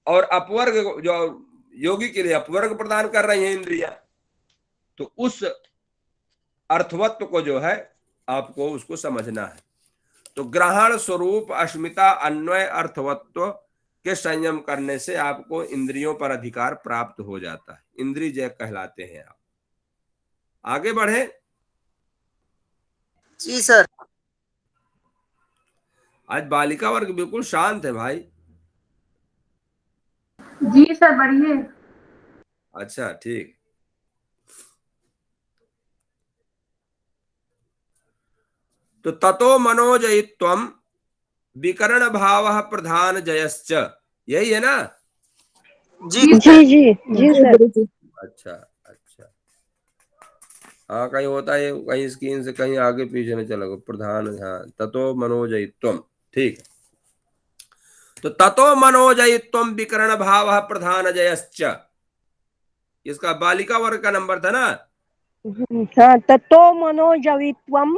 और अपवर्ग जो योगी के लिए अपवर्ग प्रदान कर रही हैं इंद्रियां। तो उस अर्थवत्व को जो है आपको उसको समझना है। तो ग्रहण, स्वरूप, अस्मिता, अन्वय, अर्थवत्व के संयम करने से आपको इंद्रियों पर अधिकार प्राप्त हो जाता है, इंद्रिय जय कहलाते हैं आप। आगे बढ़े। जी सर। आज बालिका वर्ग बिल्कुल शांत है भाई। जी सर, बढ़िए। अच्छा, ठीक। तो ततो मनोजयित्वम विकरण भाव प्रधान जयश्च, यही है ना? जी जी जी जी सर। अच्छा अच्छा। हाँ कहीं होता है, कहीं स्क्रीन से कहीं आगे पीछे में चला गया प्रधान। हाँ ततो मनोजयित्वम, ठीक है। तो ततो मनोजयित्वम विकरण भाव प्रधान जयश्च, इसका बालिका वर्ग का नंबर था ना। हाँ, ततो मनोजवित्वम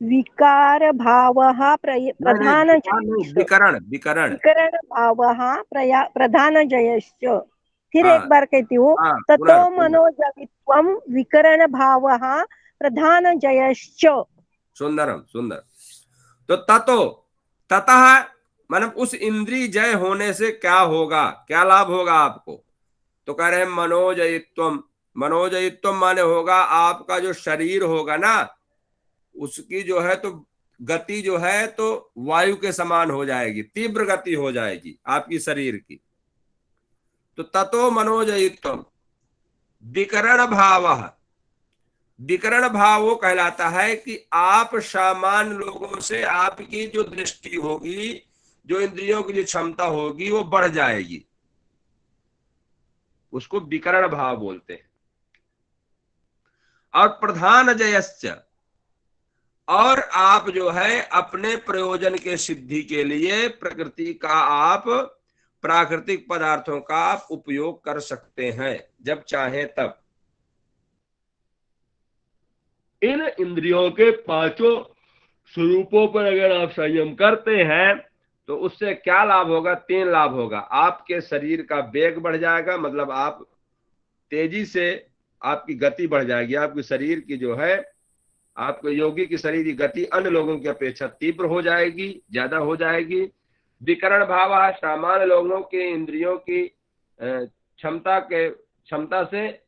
विकार भावः नहीं प्रधान नहीं, जयश्च। विकरण विकरण। विकरण भावः प्रधान जयश्च। फिर हाँ एक बार कहती हूँ, हाँ, ततो पुनः मनोजवित्वम विकरण भावः प्रधान जयश्च। सुंदरम सुंदर। तो ततो, ततः मतलब उस इंद्रिय जय होने से क्या होगा, क्या लाभ होगा आपको। तो कह रहे हैं मनोजयित्वम, मनोजयित्वम माने होगा आपका जो शरीर होगा ना, उसकी जो है तो गति जो है तो वायु के समान हो जाएगी, तीव्र गति हो जाएगी आपकी शरीर की। तो ततो मनोजयित्वम विकरण भाव, विकरण भाव वो कहलाता है कि आप सामान्य लोगों से आपकी जो दृष्टि होगी, जो इंद्रियों की जो क्षमता होगी वो बढ़ जाएगी, उसको विकरण भाव बोलते हैं। और प्रधान जयश्च, और आप जो है अपने प्रयोजन के सिद्धि के लिए प्रकृति का आप, प्राकृतिक पदार्थों का आप उपयोग कर सकते हैं जब चाहे तब। इन इंद्रियों के पांचों स्वरूपों पर अगर आप संयम करते हैं तो उससे क्या लाभ होगा, तीन लाभ होगा। आपके शरीर का वेग बढ़ जाएगा, मतलब आप तेजी से, आपकी गति बढ़ जाएगी, आपके शरीर की जो है, आपके योगी की शरीर की गति अन्य लोगों की अपेक्षा तीव्र हो जाएगी, ज्यादा हो जाएगी। विकरण भाव, सामान्य लोगों के इंद्रियों की क्षमता से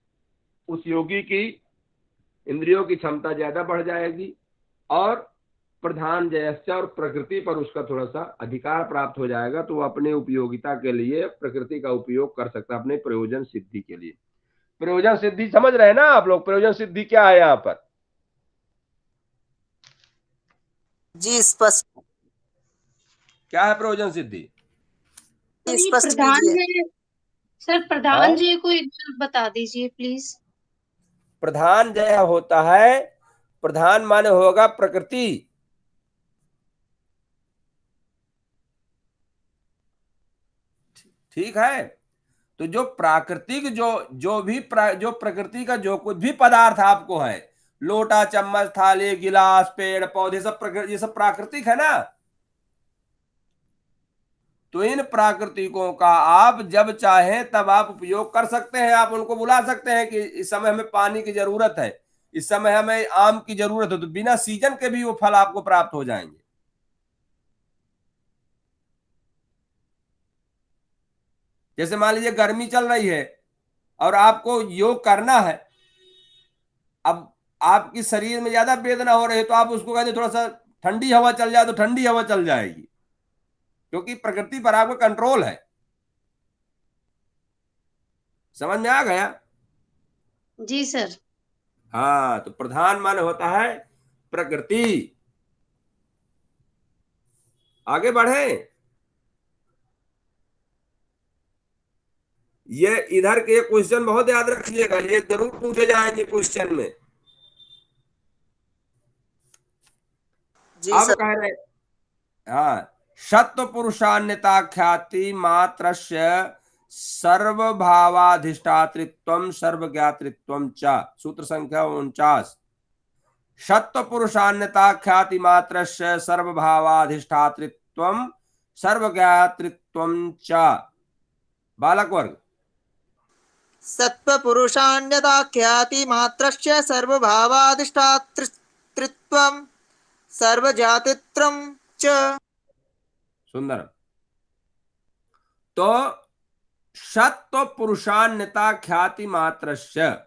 उस योगी की इंद्रियों की क्षमता ज्यादा बढ़ जाएगी। और प्रधान जयश्च, और प्रकृति पर उसका थोड़ा सा अधिकार प्राप्त हो जाएगा, तो वो अपने उपयोगिता के लिए प्रकृति का उपयोग कर सकता है अपने प्रयोजन सिद्धि के लिए। प्रयोजन सिद्धि समझ रहे हैं ना आप लोग, प्रयोजन सिद्धि क्या है यहाँ पर। जी स्पष्ट, क्या है प्रयोजन सिद्धि। सर ये स्पष्ट प्रधान कीजिए। जी, सर प्रधान हाँ? जी को एक बार बता दीजिए प्लीज। प्रधान जय होता है, प्रधान माने होगा प्रकृति, ठीक है। तो जो प्राकृतिक जो प्रकृति का जो कुछ भी पदार्थ आपको है, लोटा चम्मच थाली गिलास पेड़ पौधे सब प्रकृति, ये सब प्राकृतिक है ना। तो इन प्राकृतिकों का आप जब चाहें तब आप उपयोग कर सकते हैं। आप उनको बुला सकते हैं कि इस समय हमें पानी की जरूरत है, इस समय हमें आम की जरूरत है, तो बिना सीजन के भी वो फल आपको प्राप्त हो जाएंगे। जैसे मान लीजिए गर्मी चल रही है और आपको योग करना है, अब आपकी शरीर में ज्यादा वेदना हो रही है, तो आप उसको कहते थोड़ा सा ठंडी हवा चल जाए, तो ठंडी हवा चल जाएगी, क्योंकि प्रकृति पर आपका कंट्रोल है। समझ में आ गया। जी सर। हाँ, तो प्रधान मान होता है प्रकृति। आगे बढ़े। ये इधर के क्वेश्चन बहुत याद रखिएगा, ये जरूर पूछे जाएंगे क्वेश्चन में। जी अब सर। कह रहे, हाँ, सत्व पुरुषान्यता ख्याति मात्रस्य सर्वभावाधिष्ठातृत्वम सर्वज्ञातृत्वम च, सूत्र संख्या 49। सत्व पुरुषान्यता ख्याति मात्रस्य सर्वभावाधिष्ठातृत्वम सर्वज्ञातृत्वम च, बालक वर्ग। सत्व पुरुषान्यता ख्याति मात्रस्य सर्वभावाधिष्ठातृत्वं सर्वजातित्वं च। सुंदर। तो सत्व पुरुषान्यता ख्याति मात्रस्य,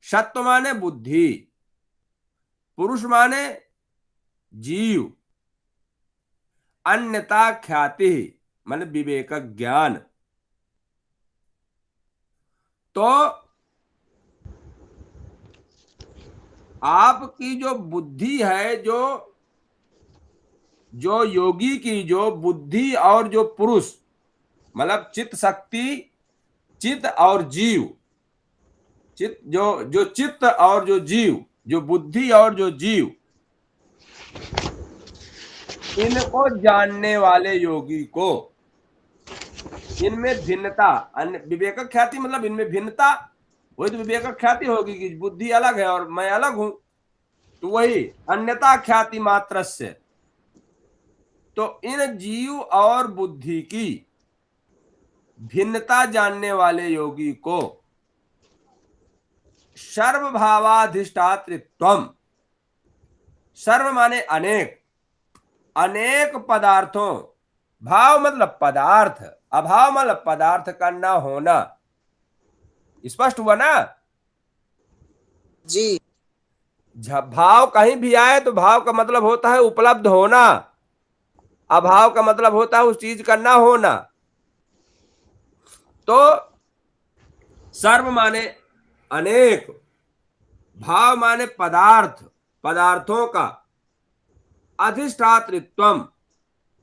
सत्व माने बुद्धि, पुरुष माने जीव, अन्यता ख्याति माने विवेक ज्ञान। तो आपकी जो बुद्धि है, जो योगी की जो बुद्धि और जो पुरुष, मतलब चित्त शक्ति, चित्त और जीव, चित्त जो चित्त और जो जीव, जो बुद्धि और जो जीव, इनको जानने वाले योगी को इनमें भिन्नता, अन्य विवेक ख्याति मतलब इनमें भिन्नता, वही तो विवेक ख्याति होगी कि बुद्धि अलग है और मैं अलग हूं, तो वही अन्यता ख्याति मात्र से। तो इन जीव और बुद्धि की भिन्नता जानने वाले योगी को सर्वभावाधिष्ठातृत्वम, सर्व माने अनेक, अनेक पदार्थों, भाव मतलब पदार्थ, अभाव मतलब पदार्थ का न होना, स्पष्ट हुआ ना? जी। भाव कहीं भी आए तो भाव का मतलब होता है उपलब्ध होना, अभाव का मतलब होता है उस चीज का ना होना। तो सर्व माने अनेक, भाव माने पदार्थ, पदार्थों का, अधिष्ठातृत्वम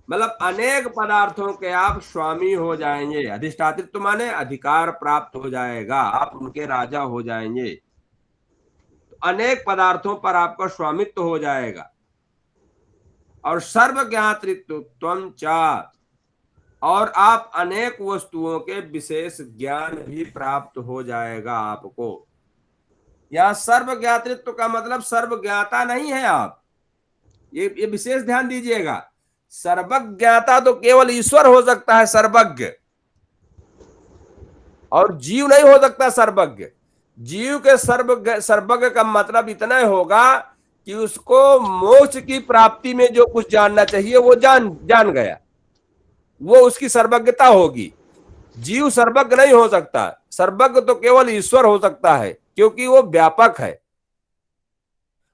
मतलब अनेक पदार्थों के आप स्वामी हो जाएंगे। अधिष्ठातृत्व माने अधिकार प्राप्त हो जाएगा, आप उनके राजा हो जाएंगे, तो अनेक पदार्थों पर आपका स्वामित्व हो जाएगा। और सर्वज्ञातृत्वम चा, और आप अनेक वस्तुओं के विशेष ज्ञान भी प्राप्त हो जाएगा आपको। यह सर्वज्ञातृत्व का मतलब सर्वज्ञाता नहीं है आप, ये विशेष ध्यान दीजिएगा। सर्वज्ञाता तो केवल ईश्वर हो सकता है सर्वज्ञ, और जीव नहीं हो सकता सर्वज्ञ। जीव के सर्वज्ञ का मतलब इतना होगा कि उसको मोक्ष की प्राप्ति में जो कुछ जानना चाहिए वो जान गया, वो उसकी सर्वज्ञता होगी। जीव सर्वज्ञ नहीं हो सकता, सर्वज्ञ तो केवल ईश्वर हो सकता है क्योंकि वो व्यापक है,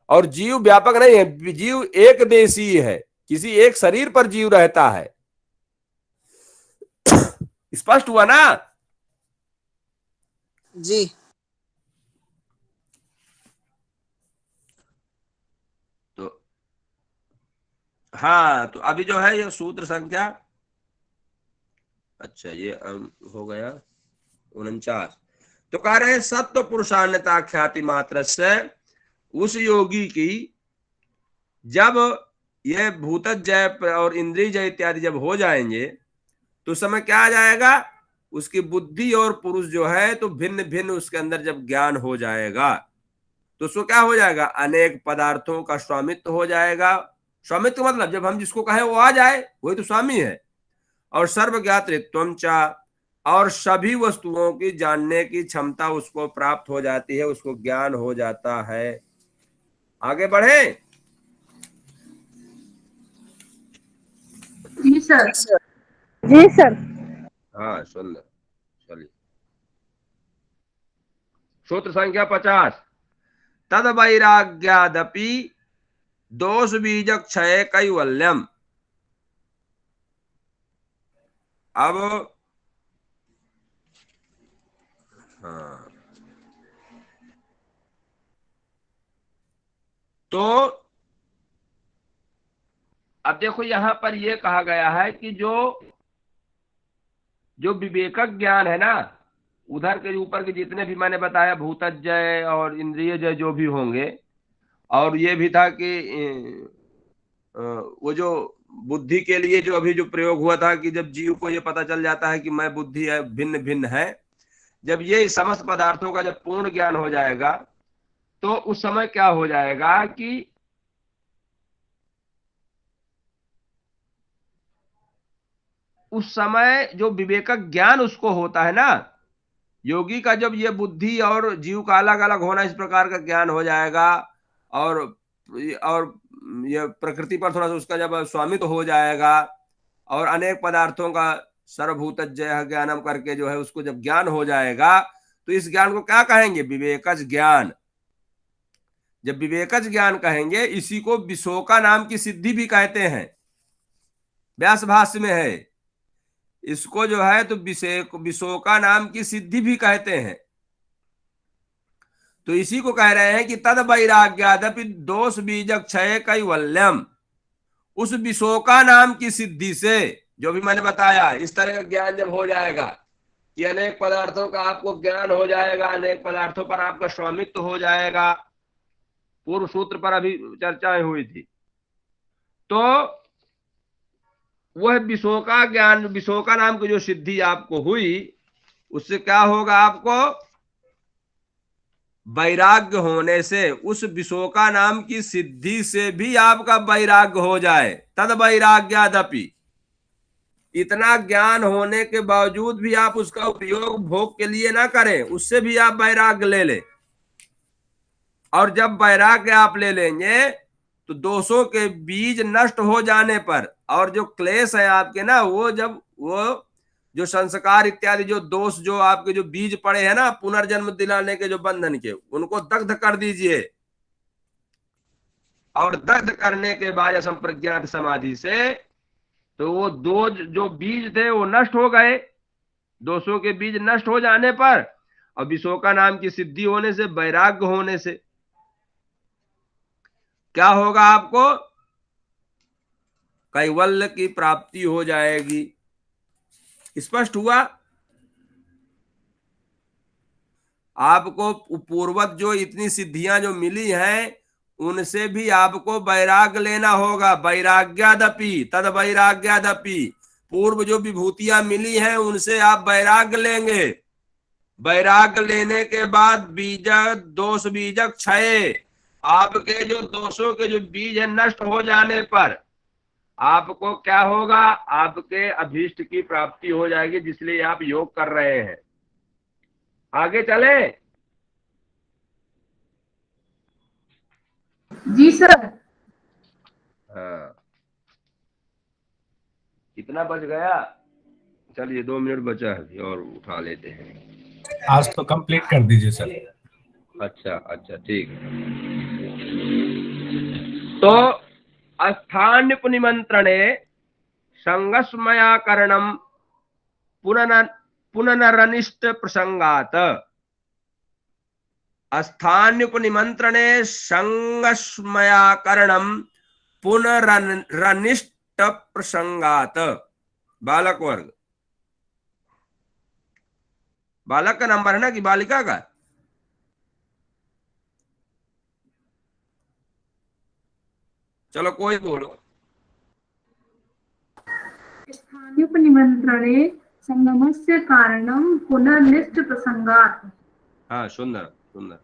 और जीव व्यापक नहीं है। जीव एक देशी है, किसी एक शरीर पर जीव रहता है। स्पष्ट हुआ ना? जी। तो हाँ, तो अभी जो है ये सूत्र संख्या, अच्छा ये हो गया 49। तो कह रहे हैं सत्व पुरुषान्यता ख्याति मात्र से उस योगी की जब यह भूतज जय और इंद्रिय जय इत्यादि जब हो जाएंगे तो समय क्या आ जाएगा, उसकी बुद्धि और पुरुष जो है तो भिन्न भिन्न उसके अंदर जब ज्ञान हो जाएगा तो उसको क्या हो जाएगा, अनेक पदार्थों का स्वामित्व हो जाएगा। स्वामित्व मतलब जब हम जिसको कहें वो आ जाए वही तो स्वामी है। और सर्वज्ञातृत्वम चा, और सभी वस्तुओं की जानने की क्षमता उसको प्राप्त हो जाती है, उसको ज्ञान हो जाता है। आगे बढ़े? जी सर। जी सर। हाँ सुन, चलिए सूत्र संख्या 50। तद वैराग्यादपि दोष बीज क्षय कैवल्यम। अब हाँ, तो अब देखो यहां पर यह कहा गया है कि जो विवेकक ज्ञान है ना, उधर के ऊपर के जितने भी मैंने बताया भूतज जय और इंद्रिय जय जो भी होंगे, और ये भी था कि वो जो बुद्धि के लिए जो अभी जो प्रयोग हुआ था कि जब जीव को ये पता चल जाता है कि मैं बुद्धि है, भिन्न भिन्न है, जब ये समस्त पदार्थों का जब पूर्ण ज्ञान हो जाएगा तो उस समय क्या हो जाएगा कि उस समय जो विवेकक ज्ञान उसको होता है ना, योगी का जब ये बुद्धि और जीव का अलग अलग होना इस प्रकार का ज्ञान हो जाएगा, और ये प्रकृति पर थोड़ा सा उसका जब स्वामित्व हो जाएगा, और अनेक पदार्थों का सर्वभूतज्जय ज्ञानम करके जो है उसको जब ज्ञान हो जाएगा तो इस ज्ञान को क्या कहेंगे, विवेकज ज्ञान। जब विवेकज ज्ञान कहेंगे, इसी को विशोका नाम की सिद्धि भी कहते हैं, व्यास भाष्य में है। इसको जो है तो विशोका नाम की सिद्धि भी कहते हैं। तो इसी को कह रहे हैं कि तद वैराग्यादपि दोष बीज क्षय कैवल्यम। उस विशोका नाम की सिद्धि से, जो भी मैंने बताया, इस तरह का ज्ञान जब हो जाएगा कि अनेक पदार्थों का आपको ज्ञान हो जाएगा, अनेक पदार्थों पर आपका स्वामित्व हो जाएगा। पूर्व सूत्र पर अभी चर्चाएं हुई थी। तो वह विशोका ज्ञान, विशोका नाम की जो सिद्धि आपको हुई, उससे क्या होगा? आपको वैराग्य होने से, उस विशोका नाम की सिद्धि से भी आपका वैराग्य हो जाए। तद वैराग्यादपि, इतना ज्ञान होने के बावजूद भी आप उसका उपयोग भोग के लिए ना करें, उससे भी आप वैराग्य ले लें। और जब वैराग्य आप ले लेंगे तो दोषों के बीज नष्ट हो जाने पर, और जो क्लेश है आपके ना, वो जब वो जो संस्कार इत्यादि जो दोष जो आपके जो बीज पड़े हैं ना पुनर्जन्म दिलाने के जो बंधन के, उनको दग्ध कर दीजिए। और दग्ध करने के बाद असंप्रज्ञात समाधि से तो वो दो जो बीज थे वो नष्ट हो गए। दोषों के बीज नष्ट हो जाने पर और विशोका नाम की सिद्धि होने से, वैराग्य होने से क्या होगा? आपको कैवल्य की प्राप्ति हो जाएगी। स्पष्ट हुआ? आपको पूर्वक जो इतनी सिद्धियां जो मिली हैं, उनसे भी आपको वैराग्य लेना होगा। वैराग्यादपि, तद वैराग्यादपि, पूर्व जो विभूतियां मिली हैं उनसे आप वैराग्य लेंगे। वैराग्य लेने के बाद बीज दोष बीजक क्षय, आपके जो दोषों के जो बीज है नष्ट हो जाने पर आपको क्या होगा? आपके अभीष्ट की प्राप्ति हो जाएगी, जिसलिए आप योग कर रहे हैं। आगे चले? जी सर। हाँ, कितना बच गया? चलिए 2 मिनट बचा है और उठा लेते हैं। आज तो कंप्लीट कर दीजिए सर। अच्छा अच्छा, ठीक। तो स्थान्युपनिमंत्रणे संगस्मयाकरणम पुनरनिष्ट प्रसंगात। स्थान्युपनिमंत्रणे संगस्मयाकरणम पुनरनिष्ट प्रसंगात। बालक वर्ग, बालक का नंबर है ना कि बालिका का? चलो कोई बोलो। स्थान्युपनिमन्त्रणे संगमस्य कारणं पुनर्निष्ट प्रसंगात्। हाँ, सुंदर सुंदर।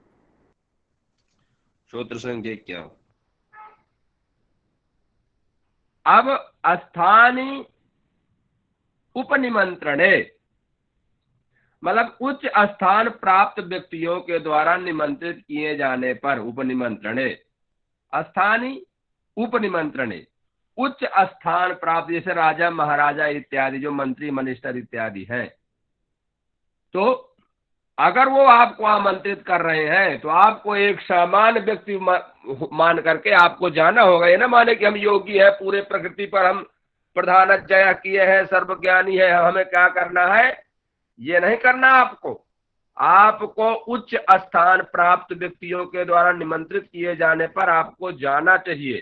सूत्र संख्या क्या? अब स्थानीय उपनिमंत्रणे, मतलब उच्च स्थान प्राप्त व्यक्तियों के द्वारा निमंत्रित किए जाने पर, उपनिमंत्रणे, स्थानीय उपनिमंत्रणे, उच्च स्थान प्राप्त, जैसे राजा महाराजा इत्यादि जो मंत्री मिनिस्टर इत्यादि हैं, तो अगर वो आपको आमंत्रित कर रहे हैं तो आपको एक सामान्य व्यक्ति मान करके आपको जाना होगा। ये ना माने कि हम योगी है, पूरे प्रकृति पर हम प्रधान जया किए हैं, सर्वज्ञानी है, हमें क्या करना है, ये नहीं करना। आपको उच्च स्थान प्राप्त व्यक्तियों के द्वारा निमंत्रित किए जाने पर आपको जाना चाहिए।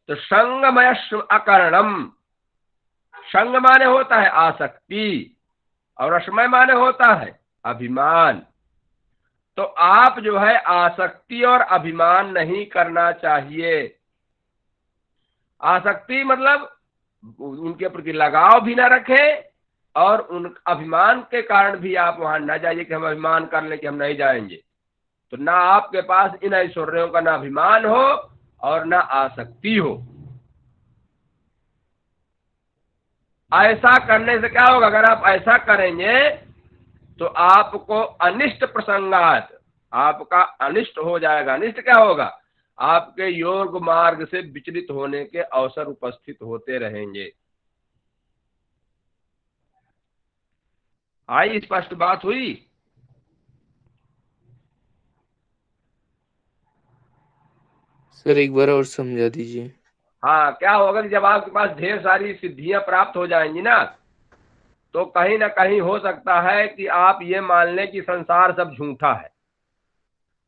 तो संगमय अकरणम, संग माने होता है आसक्ति और असमय माने होता है अभिमान। तो आप जो है आसक्ति और अभिमान नहीं करना चाहिए। आसक्ति मतलब उनके प्रति लगाव भी ना रखें, और उन अभिमान के कारण भी आप वहां न जाइए कि हम अभिमान कर लें कि हम नहीं जाएंगे। तो ना आपके पास इन ऐश्वर्यों का ना अभिमान हो और ना आसक्ति हो। ऐसा करने से क्या होगा? अगर आप ऐसा करेंगे तो आपको अनिष्ट प्रसंगात, आपका अनिष्ट हो जाएगा। अनिष्ट क्या होगा? आपके योग मार्ग से विचलित होने के अवसर उपस्थित होते रहेंगे। आई स्पष्ट बात हुई? सर एक बार और समझा दीजिए। हाँ, क्या होगा कि जब आपके पास ढेर सारी सिद्धियां प्राप्त हो जाएंगी ना, तो कहीं ना कहीं हो सकता है कि आप ये मान लें कि संसार सब झूठा है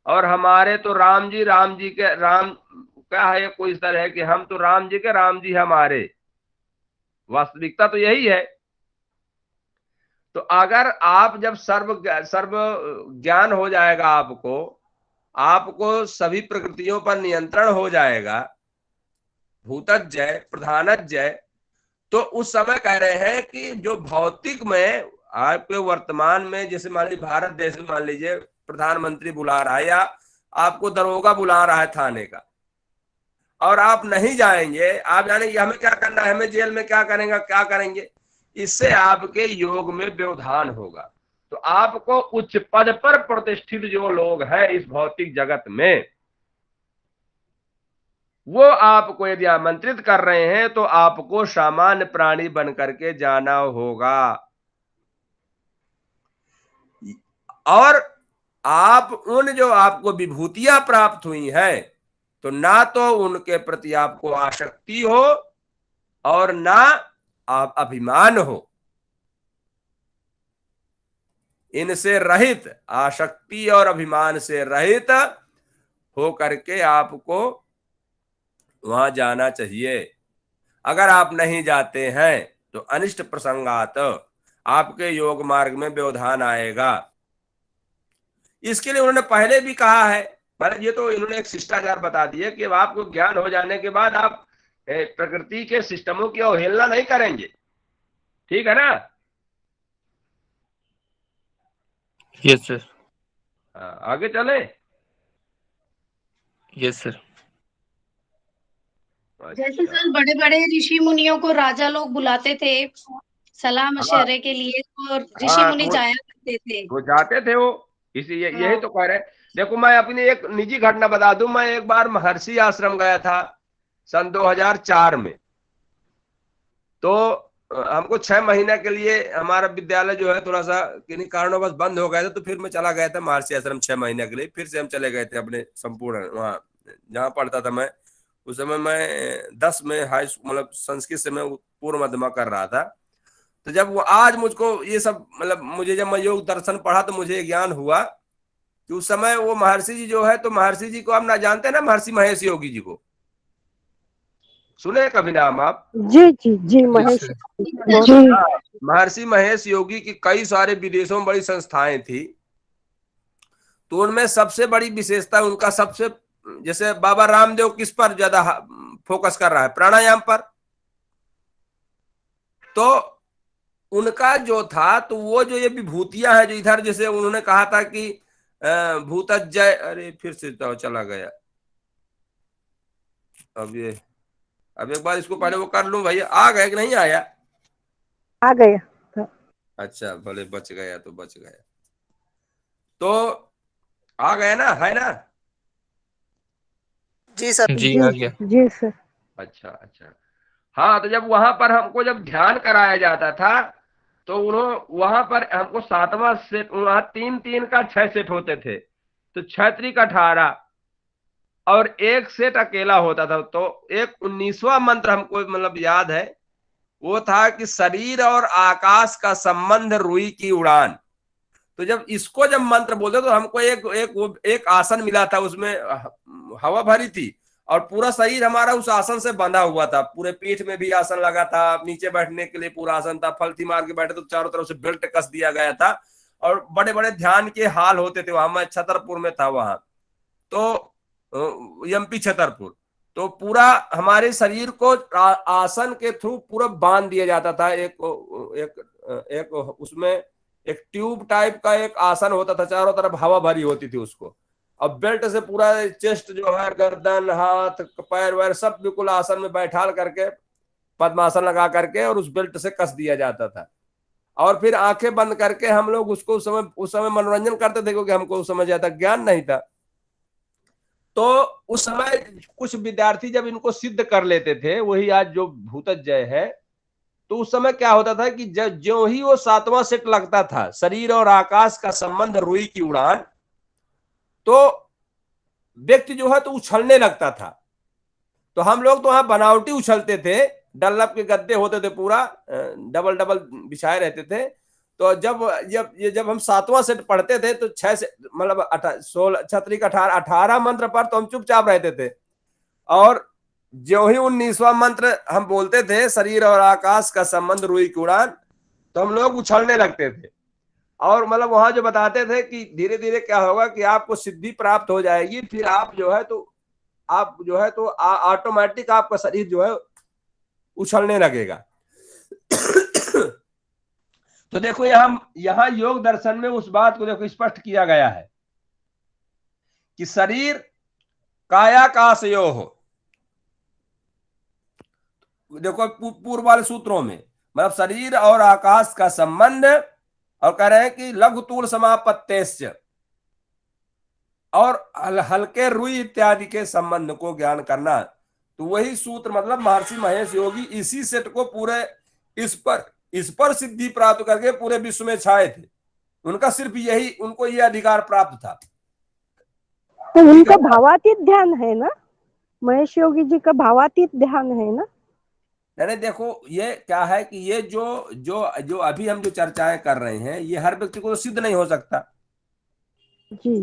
और हमारे तो राम जी के राम क्या है, कोई इस तरह है कि हम तो राम जी के, राम जी हमारे। वास्तविकता तो यही है। तो अगर आप जब सर्व ज्ञान हो जाएगा, आपको सभी प्रकृतियों पर नियंत्रण हो जाएगा, भूतज्जय प्रधानज्जय, तो उस समय कह रहे हैं कि जो भौतिक में आपके वर्तमान में, जैसे मान लीजिए भारत देश में मान लीजिए प्रधानमंत्री बुला रहा है या आपको दरोगा बुला रहा है थाने का, और आप नहीं जाएंगे, आप जानेंगे हमें क्या करना है, हमें जेल में क्या करेंगे, इससे आपके योग में व्यवधान होगा। तो आपको उच्च पद पर प्रतिष्ठित जो लोग हैं इस भौतिक जगत में, वो आपको यदि आमंत्रित कर रहे हैं तो आपको सामान्य प्राणी बन करके जाना होगा। और आप उन जो आपको विभूतियां प्राप्त हुई हैं, तो ना तो उनके प्रति आपको आसक्ति हो और ना आप अभिमान हो। इनसे रहित, आसक्ति और अभिमान से रहित हो करके आपको वहां जाना चाहिए। अगर आप नहीं जाते हैं तो अनिष्ट प्रसंगात आपके योग मार्ग में व्यवधान आएगा। इसके लिए उन्होंने पहले भी कहा है, मतलब ये तो इन्होंने एक शिष्टाचार बता दिया कि आपको ज्ञान हो जाने के बाद आप प्रकृति के सिस्टमों की अवहेलना नहीं करेंगे, ठीक है ना? Yes sir. आगे चले। Yes sir. जैसे सर बड़े बड़े ऋषि मुनियों को राजा लोग बुलाते थे सलाह मशवरे के लिए, और ऋषि मुनि जाया करते थे। वो जाते थे वो, यही तो कह रहे हैं। देखो मैं अपनी एक निजी घटना बता दूं, मैं एक बार महर्षि आश्रम गया था सन 2004 में। तो हमको 6 महीने के लिए हमारा विद्यालय जो है थोड़ा सा किन्हीं कारणों बस बंद हो गया था, तो फिर मैं चला गया था महर्षि आश्रम 6 महीने के लिए। फिर से हम चले गए थे अपने संपूर्ण वहाँ जहाँ पढ़ता था मैं। उस समय मैं 10 में हाई स्कूल, मतलब संस्कृत से मैं पूर्व मध्यमा कर रहा था। तो जब वो आज मुझको ये सब, मतलब मुझे जब मैं योग दर्शन पढ़ा तो मुझे ज्ञान हुआ कि उस समय वो महर्षि जी जो है, तो महर्षि जी को आप ना जानते हैं ना, महर्षि महेश योगी जी को सुने कभी नाम आप? जी जी जी महेश जी। महर्षि महेश योगी की कई सारे विदेशों में बड़ी संस्थाएं थी। तो उनमें सबसे बड़ी विशेषता उनका सबसे, जैसे बाबा रामदेव किस पर ज्यादा फोकस कर रहा है? प्राणायाम पर। तो उनका जो था, तो वो जो ये विभूतियां हैं जो इधर, जैसे उन्होंने कहा था कि भूतज्जय, अरे फिर से तो चला गया। अब एक बार इसको पहले वो कर लूं भैया। आ गया कि नहीं आया? आ गया। अच्छा भले बच गया तो बच गया। तो आ गया ना, है ना? जी सर। जी आ गया। जी सर। अच्छा। हाँ, तो जब वहां पर हमको जब ध्यान कराया जाता था, तो उन्होंने वहां पर हमको 7वां सेट, वहां 3-3 का 6 सेट होते थे, तो 6 का 18 और एक सेट अकेला होता था। तो एक 19वां मंत्र हमको मतलब याद है, वो था कि शरीर और आकाश का संबंध रुई की उड़ान। तो जब इसको जब मंत्र बोलते तो हमको एक आसन मिला था, उसमें हवा भरी थी और पूरा शरीर हमारा उस आसन से बंधा हुआ था। पूरे पीठ में भी आसन लगा था, नीचे बैठने के लिए पूरा आसन था, फलथी मार के बैठे तो चारों तरफ से बेल्ट कस दिया गया था और बड़े बड़े ध्यान के हाल होते थे वहां। मैं छतरपुर में था वहां, तो एमपी छतरपुर। तो पूरा हमारे शरीर को आसन के थ्रू पूरा बांध दिया जाता था। एक उसमें एक ट्यूब टाइप का एक आसन होता था, चारों तरफ हवा भरी होती थी उसको, अब बेल्ट से पूरा चेस्ट जो है, गर्दन, हाथ, पैर वैर सब बिल्कुल आसन में बैठाल करके पद्मासन लगा करके और उस बेल्ट से कस दिया जाता था। और फिर आंखें बंद करके हम लोग उसको उस समय मनोरंजन करते थे, क्योंकि हमको उस समय ज्यादा ज्ञान नहीं था। तो उस समय कुछ विद्यार्थी जब इनको सिद्ध कर लेते थे, वही आज जो भूतज्जय है, तो उस समय क्या होता था कि जो ही वो 7वां सेट लगता था, शरीर और आकाश का संबंध रुई की उड़ान, तो व्यक्ति जो है तो उछलने लगता था। तो हम लोग तो वहां बनावटी उछलते थे, डल्लप के गद्दे होते थे, पूरा डबल डबल बिछाए रहते थे। तो जब हम 7वां सेट पढ़ते थे तो 6 से मतलब 16 छतरी का 18 मंत्र पर तो हम चुपचाप रहते थे, और जो ही 19वां मंत्र हम बोलते थे, शरीर और आकाश का संबंध रुई की उड़ान, तो हम लोग उछलने लगते थे। और मतलब वहां जो बताते थे कि धीरे धीरे क्या होगा कि आपको सिद्धि प्राप्त हो जाएगी, फिर आप जो है तो ऑटोमेटिक आपका शरीर जो है उछलने लगेगा। तो देखो यहाँ योग दर्शन में उस बात को देखो स्पष्ट किया गया है कि शरीर कायाकाशयो हो। देखो पूर्व वाले सूत्रों में मतलब शरीर और आकाश का संबंध, और कह रहे हैं कि लघु तूल समापत्तेश्च, और हल्के रुई इत्यादि के संबंध को ज्ञान करना। तो वही सूत्र मतलब महर्षि महेश योगी इसी सेट को पूरे इस पर सिद्धि प्राप्त करके पूरे विश्व में छाए थे। उनका सिर्फ यही, उनको यह अधिकार प्राप्त था। तो उनका भावातीत ध्यान है ना, महेश योगी जी का भावातीत ध्यान है ना। नहीं देखो ये क्या है कि ये जो अभी हम जो चर्चाएं कर रहे हैं ये हर व्यक्ति को तो सिद्ध नहीं हो सकता। जी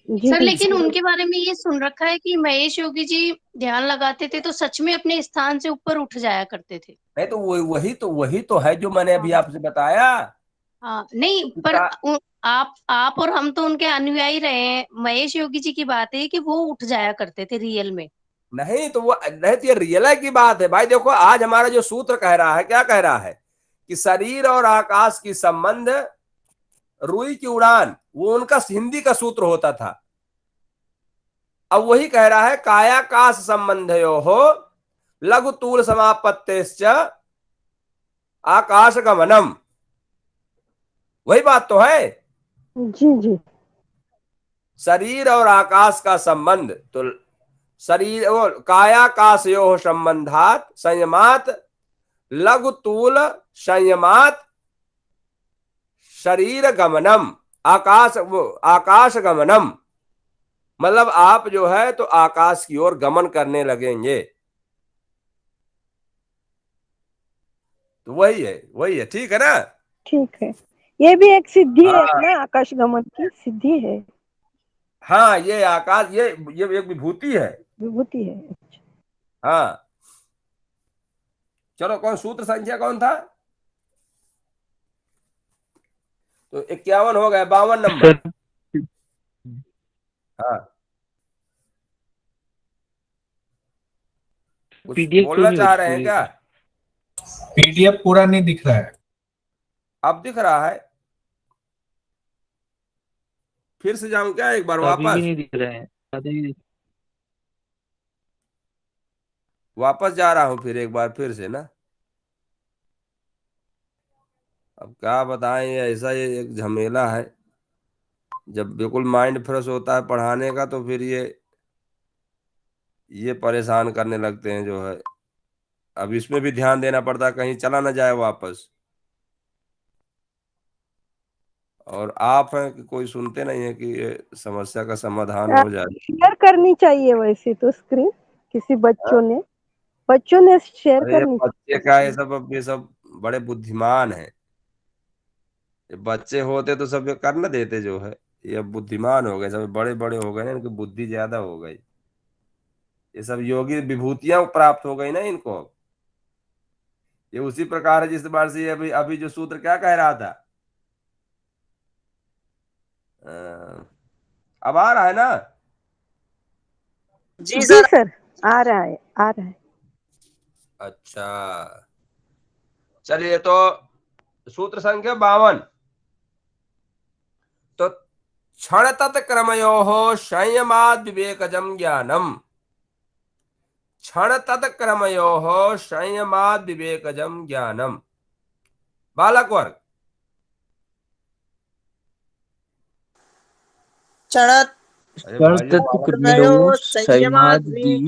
जी सर लेकिन उनके बारे में ये सुन रखा है कि महेश योगी जी ध्यान लगाते थे तो सच में अपने स्थान से ऊपर उठ जाया करते थे। नहीं तो वही तो है जो मैंने अभी आपसे बताया। हाँ नहीं, पर आप और हम तो उनके अनुयायी रहे हैं। महेश योगी जी की बात है कि वो उठ जाया करते थे रियल में। नहीं तो ये रियल की बात है भाई। देखो आज हमारा जो सूत्र कह रहा है, क्या कह रहा है कि शरीर और आकाश की संबंध रुई की उड़ान, वो उनका हिंदी का सूत्र होता था। अब वही कह रहा है कायाकाश संबंधयो हो लघु तूल समापत्तेश्च आकाश गमनम। वही बात तो है। जी जी। शरीर और आकाश का संबंध तो शरीर कायाकाशयो संबंधात संयमात लघु तूल संयमात शरीर गमनम आकाश गमनम, मतलब आप जो है तो आकाश की ओर गमन करने लगेंगे। तो वही है, ठीक है ना। ठीक है, ये भी एक सिद्धि है ना, आकाश गमन की सिद्धि है। हाँ ये आकाश ये एक विभूति है, विभूति है। हाँ। चलो कौन सूत्र संख्या कौन था? तो 51 हो गया, 52 नंबर। हाँ कुछ पीडीएफ बोलना चाह रहे हैं क्या? पीडीएफ पूरा नहीं दिख रहा है। अब दिख रहा है? फिर से जाऊं क्या एक बार अभी भी वापस? नहीं दिख रहे हैं, अभी वापस जा रहा हूं फिर एक बार फिर से ना। अब क्या बताएं, ऐसा ये एक झमेला है। जब बिल्कुल माइंड फ्रेश होता है पढ़ाने का तो फिर ये परेशान करने लगते हैं जो है। अब इसमें भी ध्यान देना पड़ता है कहीं चला ना जाए वापस। और आप हैं कि कोई सुनते नहीं है कि ये समस्या का समाधान हो जाए। शेयर करनी चाहिए वैसे तो स्क्रीन, किसी बच्चों ने शेयर अरे करनी बच्चे का ये सब बड़े बुद्धिमान है। ये बच्चे होते तो सब ये कर न देते जो है। ये अब बुद्धिमान हो गए, सब बड़े बड़े हो गए ना, इनकी बुद्धि ज्यादा हो गई। ये सब योगी विभूतियां प्राप्त हो गई ना इनको। ये उसी प्रकार है जिस बार से अभी अभी जो सूत्र क्या कह रहा था। अब आ रहा है ना? जी जी सर। सर, आ रहा है। अच्छा चलिए, तो सूत्र संख्या 52। तो क्षण तत्क्रमयो संयमाद विवेकजम ज्ञानम, क्षण तत्क्रमयो संयमाद विवेकजम ज्ञानम। बालक वर्ग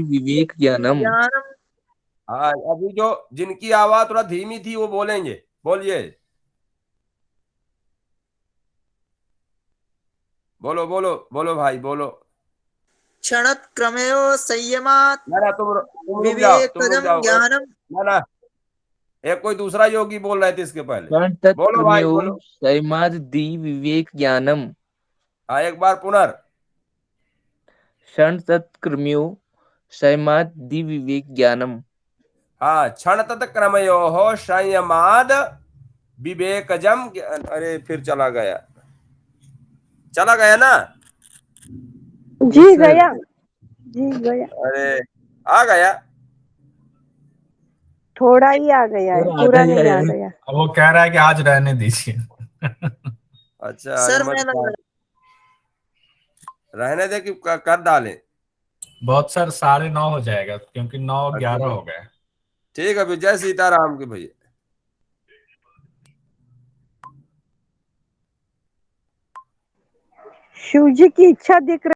विवेक ज्ञानम। हाँ अभी जो जिनकी आवाज थोड़ा धीमी थी वो बोलेंगे, बोलिए। बोलो बोलो बोलो भाई बोलो। क्षण क्रमेयो संयमात ना तुम रुक जाओ, तुम रुक विवेकजम जाओ। ज्ञानम। ना एक कोई दूसरा योगी बोल रहे थे इसके पहले। बोलो भाई बोलो। संयमादि विवेक ज्ञानम। हाँ एक बार पुनर्। क्षण तत्क्रम्यो संयमादि विवेक ज्ञानम। हाँ क्षण तत्क्रमयो संयमाद विवेकजम, अरे फिर चला गया ना। जी गया, जी गया, अरे आ गया। थोड़ा ही आ गया है, पूरा नहीं आ गया। अब वो कह रहा है कि आज रहने दीजिए। अच्छा सर अरे मैं मत रहने दे कि कर डालें। बहुत सर 9:30 हो जाएगा क्योंकि 9:11 अच्छा हो गए। ठीक है, जय सीताराम की भैया। शिव जी की इच्छा दिख